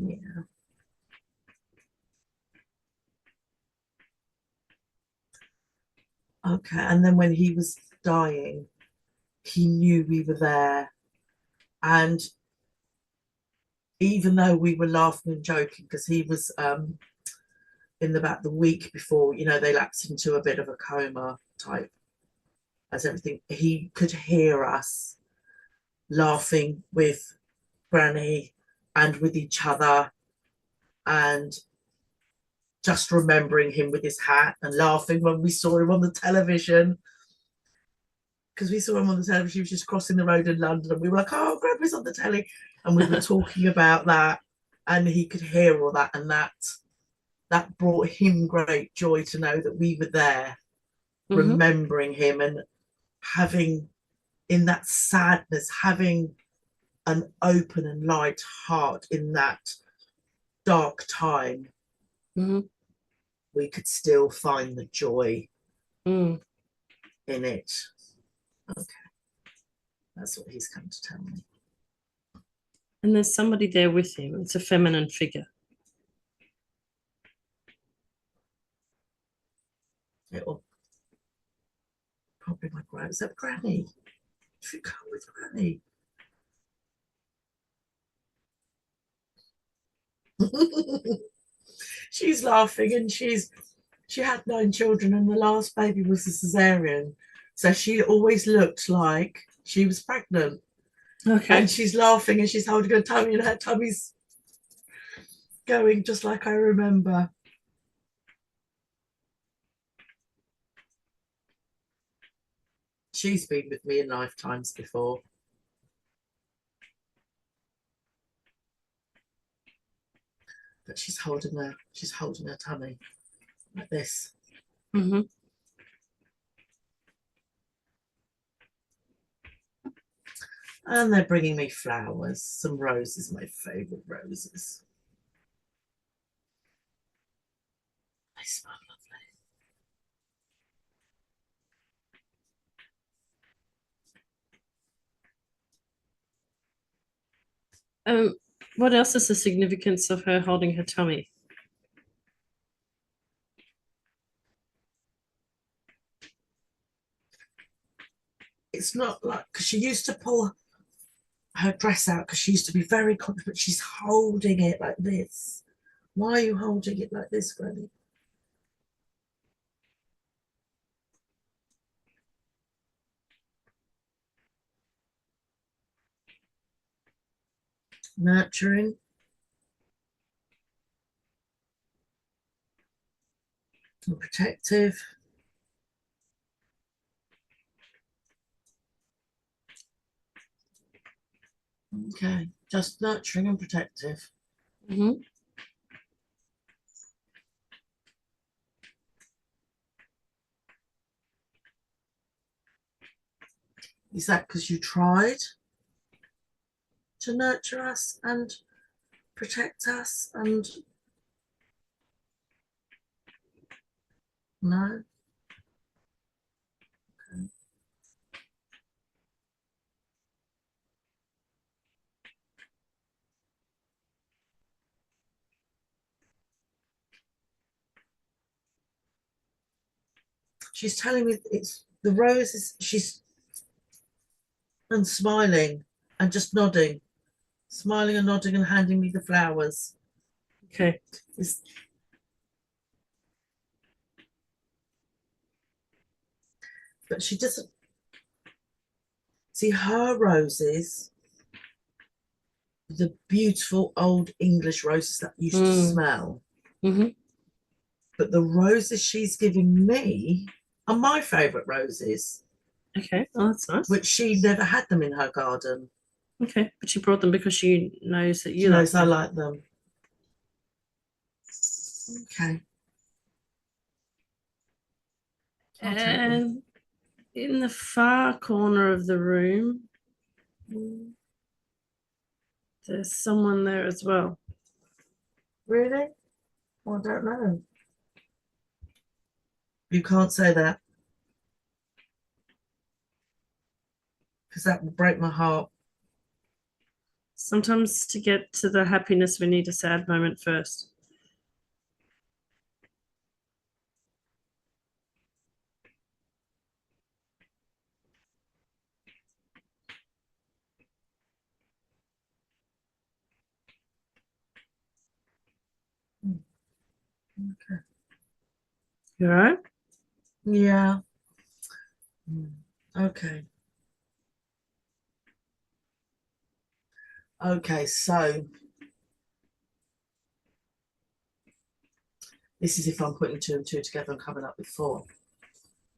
Yeah. Okay. And then when he was dying, he knew we were there. And even though we were laughing and joking, because he was in about the week before, they lapsed into a bit of a coma type as everything, he could hear us laughing with Granny and with each other, and just remembering him with his hat and laughing when we saw him on the television. Because we saw him on the television, he was just crossing the road in London, and we were like, oh, Grandpa's on the telly. And we were talking about that, and he could hear all that, and that brought him great joy to know that we were there, remembering him, and having, in that sadness, having an open and light heart in that dark time. We could still find the joy in it. Okay. That's what he's come to tell me. And there's somebody there with him. It's a feminine figure. It'll probably my Granny. Is that Granny? If you come with Granny. She's laughing, and she had 9 children, and the last baby was a cesarean. So she always looked like she was pregnant. Okay. And she's laughing, and she's holding her tummy, and her tummy's going just like I remember. She's been with me in lifetimes before. But she's holding her tummy like this. And they're bringing me flowers, some roses, my favorite roses. They smell lovely. What else is the significance of her holding her tummy? It's not like, because she used to pull her dress out, because she used to be very conscious, but she's holding it like this. Why are you holding it like this, Granny? Nurturing. And protective. Okay, just nurturing and protective. Is that because you tried to nurture us and protect us? And no? Okay. She's telling me it's the roses. She's and smiling and just nodding, smiling and nodding and handing me the flowers. Okay. But she doesn't see her roses, the beautiful old English roses that used to smell. But the roses she's giving me are my favourite roses. Okay, oh, that's nice. Which she never had them in her garden. Okay, but she brought them because she knows that She knows I like them. Okay. And in the far corner of the room, there's someone there as well. Really? Well, I don't know. You can't say that, because that will break my heart. Sometimes to get to the happiness, we need a sad moment first. Okay. You all right? Yeah. Okay. Okay, so this is if I'm putting two and two together and coming up with four.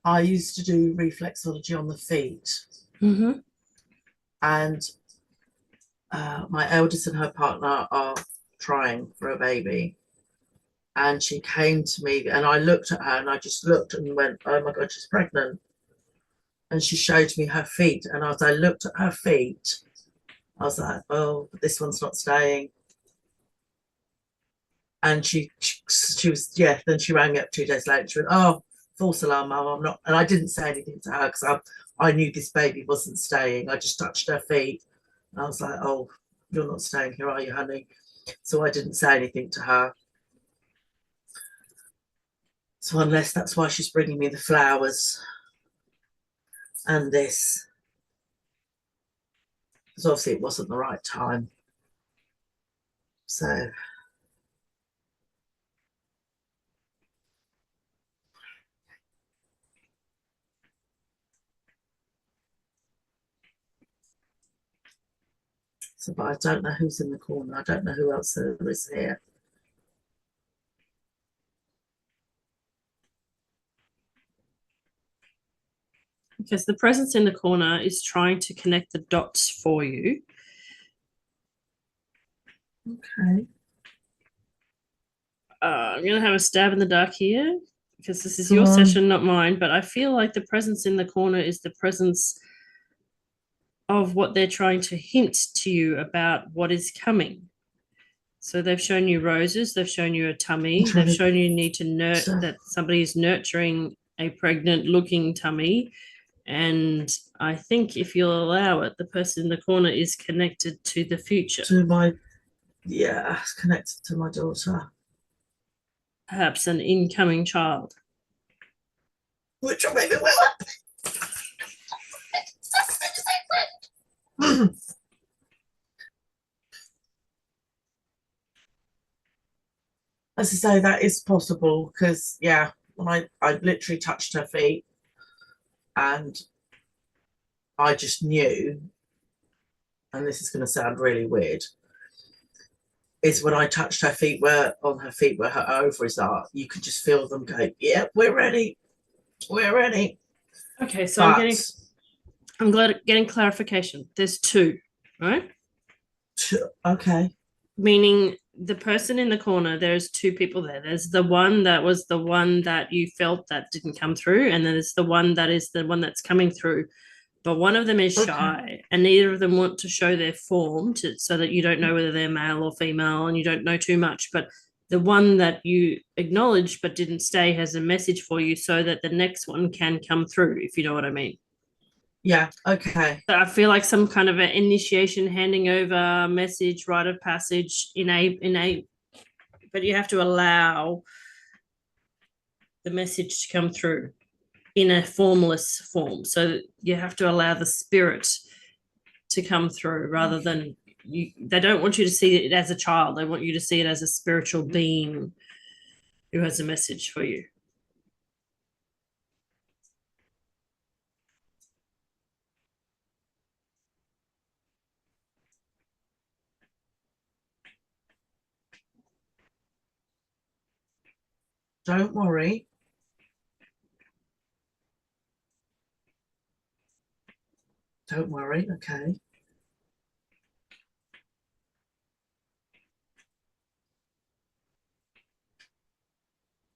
I used to do reflexology on the feet, and my eldest and her partner are trying for a baby. And she came to me, and I looked at her, and I just looked and went, "Oh my God, she's pregnant." And she showed me her feet, and as I looked at her feet, I was like, "Oh, this one's not staying." And she was, yeah. Then she rang me up 2 days later. She went, "Oh, false alarm, Mum. I'm not." And I didn't say anything to her because I knew this baby wasn't staying. I just touched her feet. And I was like, "Oh, you're not staying here, are you, honey?" So I didn't say anything to her. So unless that's why she's bringing me the flowers and this, because obviously it wasn't the right time. So but I don't know who's in the corner. I don't know who else there is here. Because the presence in the corner is trying to connect the dots for you. Okay. I'm going to have a stab in the dark here because this is your session, not mine. But I feel like the presence in the corner is the presence of what they're trying to hint to you about what is coming. So they've shown you roses, they've shown you a tummy, they've shown you need to that somebody is nurturing a pregnant looking tummy. And I think if you'll allow it, the person in the corner is connected to the future. To my, yeah, connected to my daughter. Perhaps an incoming child. Which will maybe will. As I say, that is possible because, yeah, when I literally touched her feet and I just knew, and this is going to sound really weird, is when I touched her feet where her ovaries are, you could just feel them go, "Yeah, we're ready. We're ready." Okay, so I'm glad getting clarification. There's two, right? Okay. Meaning the person in the corner, there's two people there. There's the one that was the one that you felt that didn't come through, and then there's the one that is the one that's coming through. But one of them is shy, and neither of them want to show their form so that you don't know whether they're male or female, and you don't know too much. But the one that you acknowledged but didn't stay has a message for you so that the next one can come through, if you know what I mean. Yeah, okay. So I feel like some kind of an initiation, handing over message, rite of passage but you have to allow the message to come through in a formless form. So you have to allow the spirit to come through rather than they don't want you to see it as a child. They want you to see it as a spiritual being who has a message for you. Don't worry. Don't worry. Okay.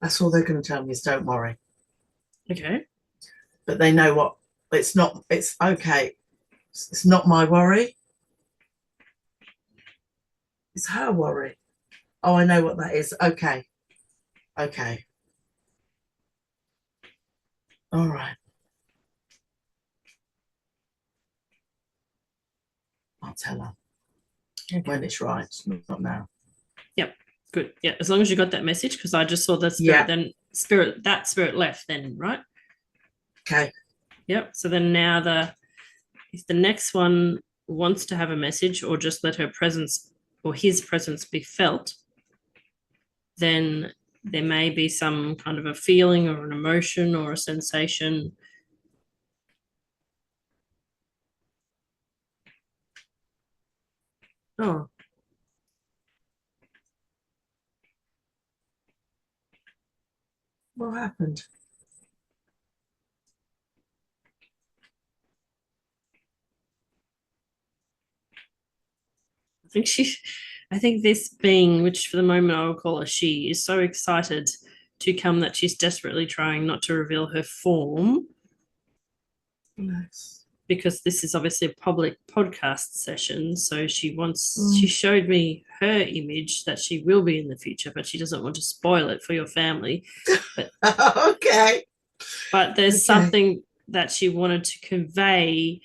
That's all they're going to tell me is don't worry. Okay. But they know what it's not. It's okay. It's not my worry. It's her worry. Oh, I know what that is. Okay. Okay. All right. I'll tell her when it's right, not now. Yep. Good. Yeah. As long as you got that message, because I just saw the spirit, then that spirit left then, right? Okay. Yep. So then now if the next one wants to have a message or just let her presence or his presence be felt, then there may be some kind of a feeling or an emotion or a sensation. Oh, what happened? I think this being, which for the moment I will call a she, is so excited to come that she's desperately trying not to reveal her form. Nice. Because this is obviously a public podcast session. So she showed me her image that she will be in the future, but she doesn't want to spoil it for your family. But, okay. But there's something that she wanted to convey,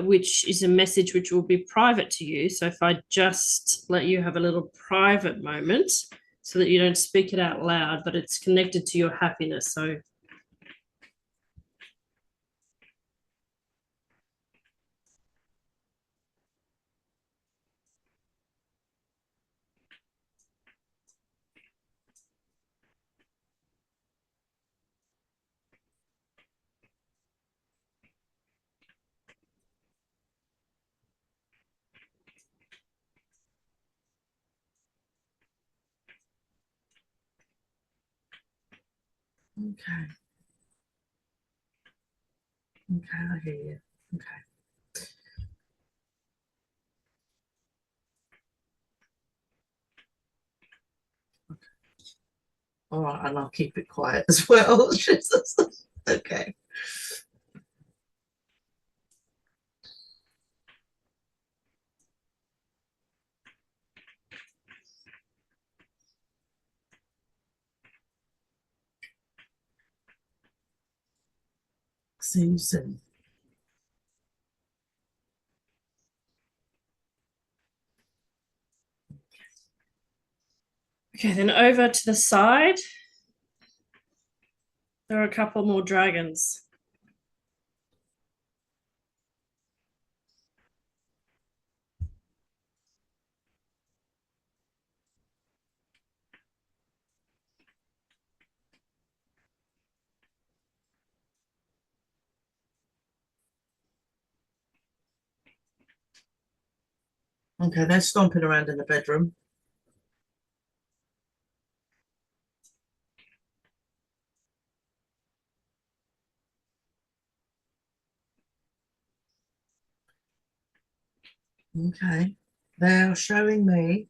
which is a message which will be private to you. So if I just let you have a little private moment so that you don't speak it out loud, but it's connected to your happiness. So Okay. Okay, I hear you. Okay. All right, and I'll keep it quiet as well. Okay. See you soon. okay, then over to the side, there are a couple more dragons. Okay, they're stomping around in the bedroom. Okay. They're showing me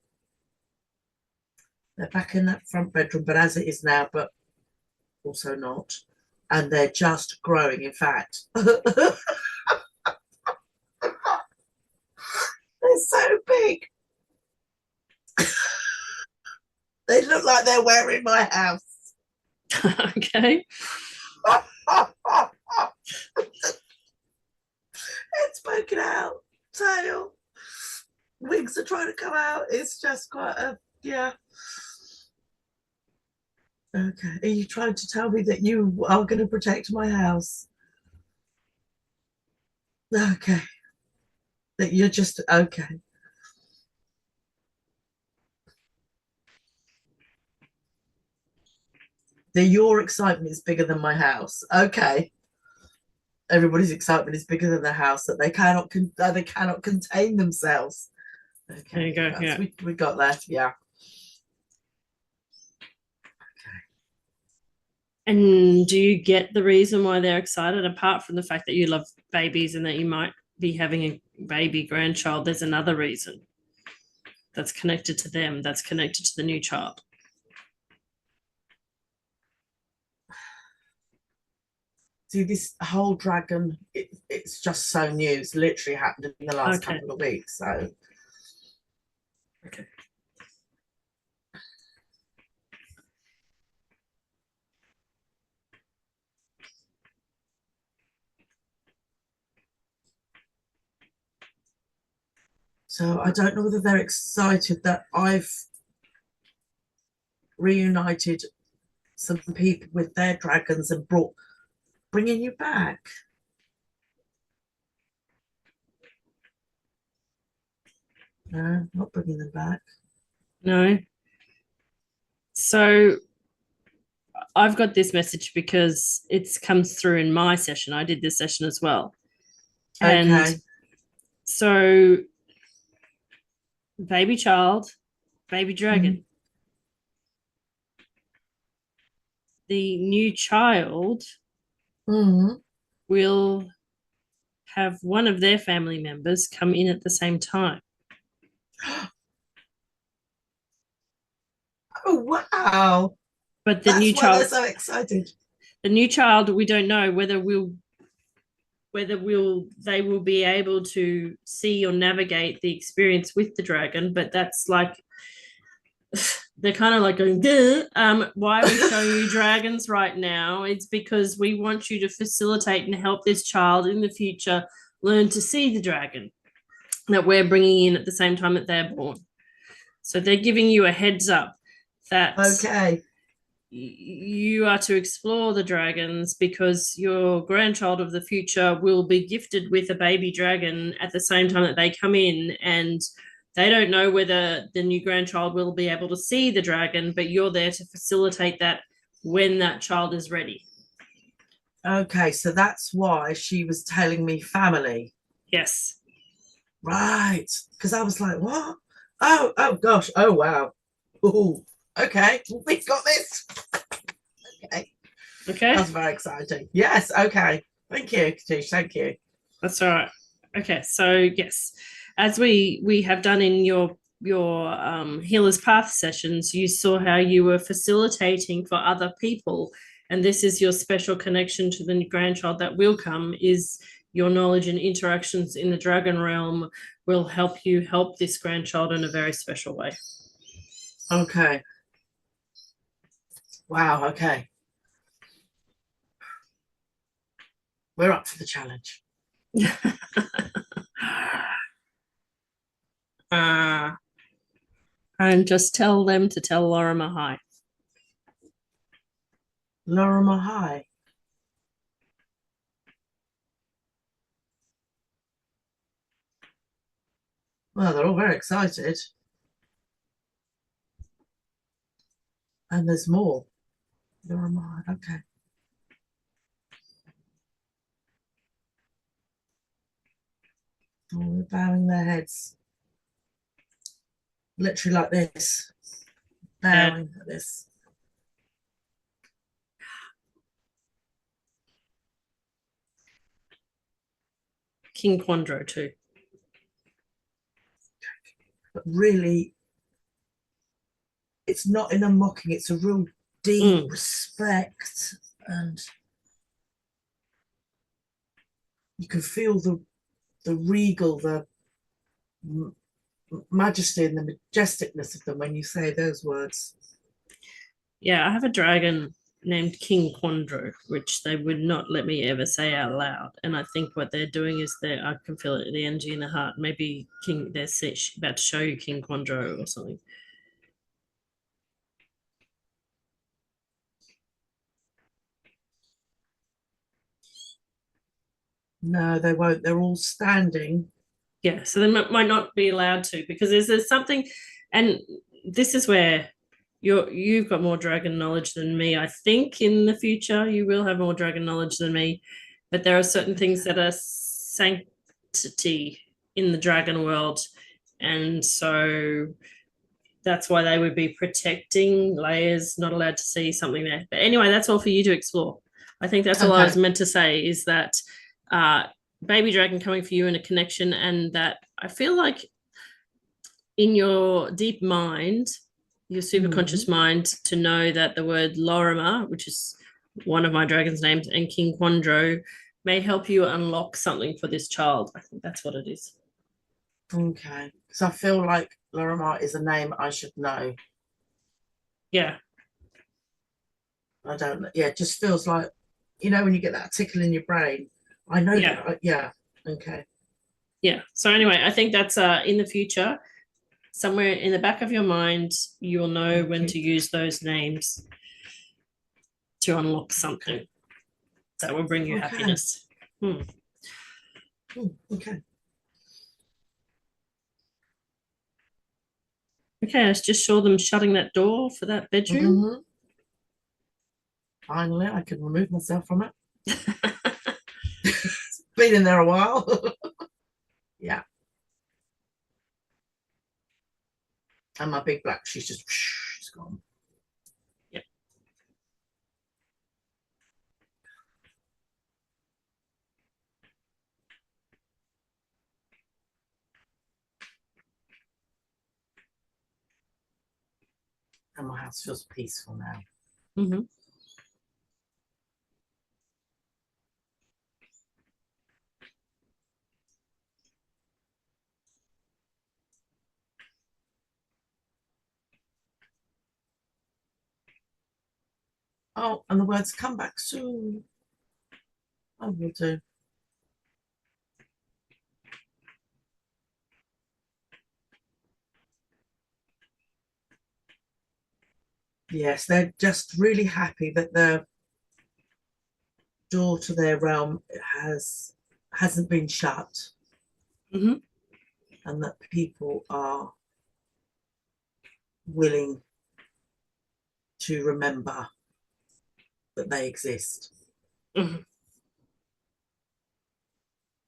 they're back in that front bedroom, but as it is now, but also not. And they're just growing, in fact. They're so big. They look like they're wearing my house. Okay. It's poking out. Tail. Wings are trying to come out. It's just quite a, yeah. Okay. Are you trying to tell me that you are going to protect my house? Okay. That you're just, okay. That your excitement is bigger than my house. Okay. Everybody's excitement is bigger than the house, that they cannot contain themselves. Okay. There you go. Yeah. We got that. Yeah. And do you get the reason why they're excited, apart from the fact that you love babies and that you might be having a baby grandchild? There's another reason that's connected to them, that's connected to the new child. See, this whole dragon, it's just so new. It's literally happened in the last couple of weeks. So, okay. So I don't know whether they're excited that I've reunited some people with their dragons and bringing you back. No, not bringing them back. No. So I've got this message because it's comes through in my session. I did this session as well. And Okay. so baby child, baby dragon. The new child will have one of their family members come in at the same time. Oh, wow. But the That's new why they're child, so excited. the new child, we don't know whether they will be able to see or navigate the experience with the dragon. But that's like, they're kind of like going, why are we showing you dragons right now? It's because we want you to facilitate and help this child in the future learn to see the dragon that we're bringing in at the same time that they're born. So they're giving you a heads up that you are to explore the dragons because your grandchild of the future will be gifted with a baby dragon at the same time that they come in, and they don't know whether the new grandchild will be able to see the dragon, but you're there to facilitate that when that child is ready. Okay, so that's why she was telling me family. Yes. Right. Because I was like, what? Oh gosh. Oh wow. Oh, okay. We've got this. Okay. That's very exciting. Yes. Okay. Thank you, Katische. Thank you. That's all right. Okay. So yes, as we have done in your Healer's Path sessions, you saw how you were facilitating for other people, and this is your special connection to the grandchild that will come. Is your knowledge and interactions in the dragon realm will help you help this grandchild in a very special way. Okay. Wow. Okay. We're up for the challenge. And just tell them to tell Lorimer hi. Lorimer hi. Well, they're all very excited. And there's more. Lorimer, okay. Oh, they're bowing their heads. Literally like this. Bowing like this. King Quandro too. But really, it's not in a mocking, it's a real deep respect, and you can feel the regal, the majesty and the majesticness of them when you say those words. Yeah, I have a dragon named King Quandro, which they would not let me ever say out loud. And I think what they're doing is I can feel it, the energy in the heart. Maybe they're about to show you King Quandro or something. No, they won't. They're all standing. Yeah, so they might not be allowed to, because there's something, and this is where you've got more dragon knowledge than me. I think in the future you will have more dragon knowledge than me, but there are certain things that are sanctity in the dragon world, and so that's why they would be protecting layers, not allowed to see something there. But anyway, that's all for you to explore. I think that's all I was meant to say, is that baby dragon coming for you in a connection, and that I feel like in your deep mind, your super conscious mind, to know that the word Lorimer, which is one of my dragon's names, and King Quandro may help you unlock something for this child. I think that's what it is. Okay. So I feel like Lorimer is a name I should know. Yeah. I don't know. Yeah, it just feels like, when you get that tickle in your brain. I know that. Yeah. Okay. Yeah. So anyway, I think that's in the future, somewhere in the back of your mind, you'll know when to use those names to unlock something that will bring you happiness. Okay. Okay, let's just show them shutting that door for that bedroom. Finally, I can remove myself from it. It's been in there a while. Yeah. And my big black, she's just, she's gone. Yep. And my house feels peaceful now. Mm-hmm. Oh, and the words come back soon. I will do. Yes, they're just really happy that the door to their realm hasn't been shut, Mm-hmm. and that people are willing to remember that they exist. Mm-hmm.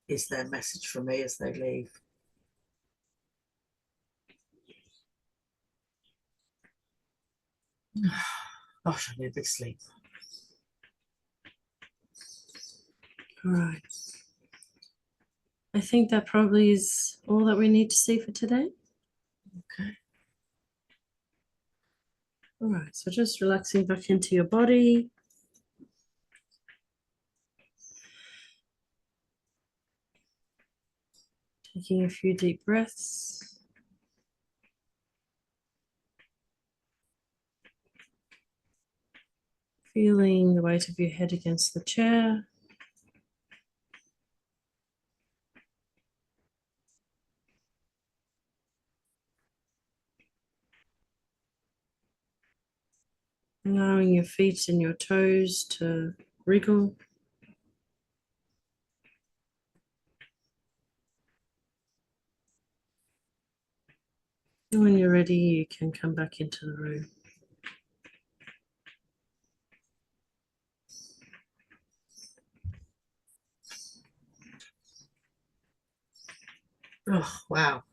Is their message for me as they leave. Gosh, I need a big sleep. All right. I think that probably is all that we need to see for today. Okay. All right, so just relaxing back into your body. Taking a few deep breaths. Feeling the weight of your head against the chair. Allowing your feet and your toes to wriggle. And when you're ready, you can come back into the room. Oh, wow.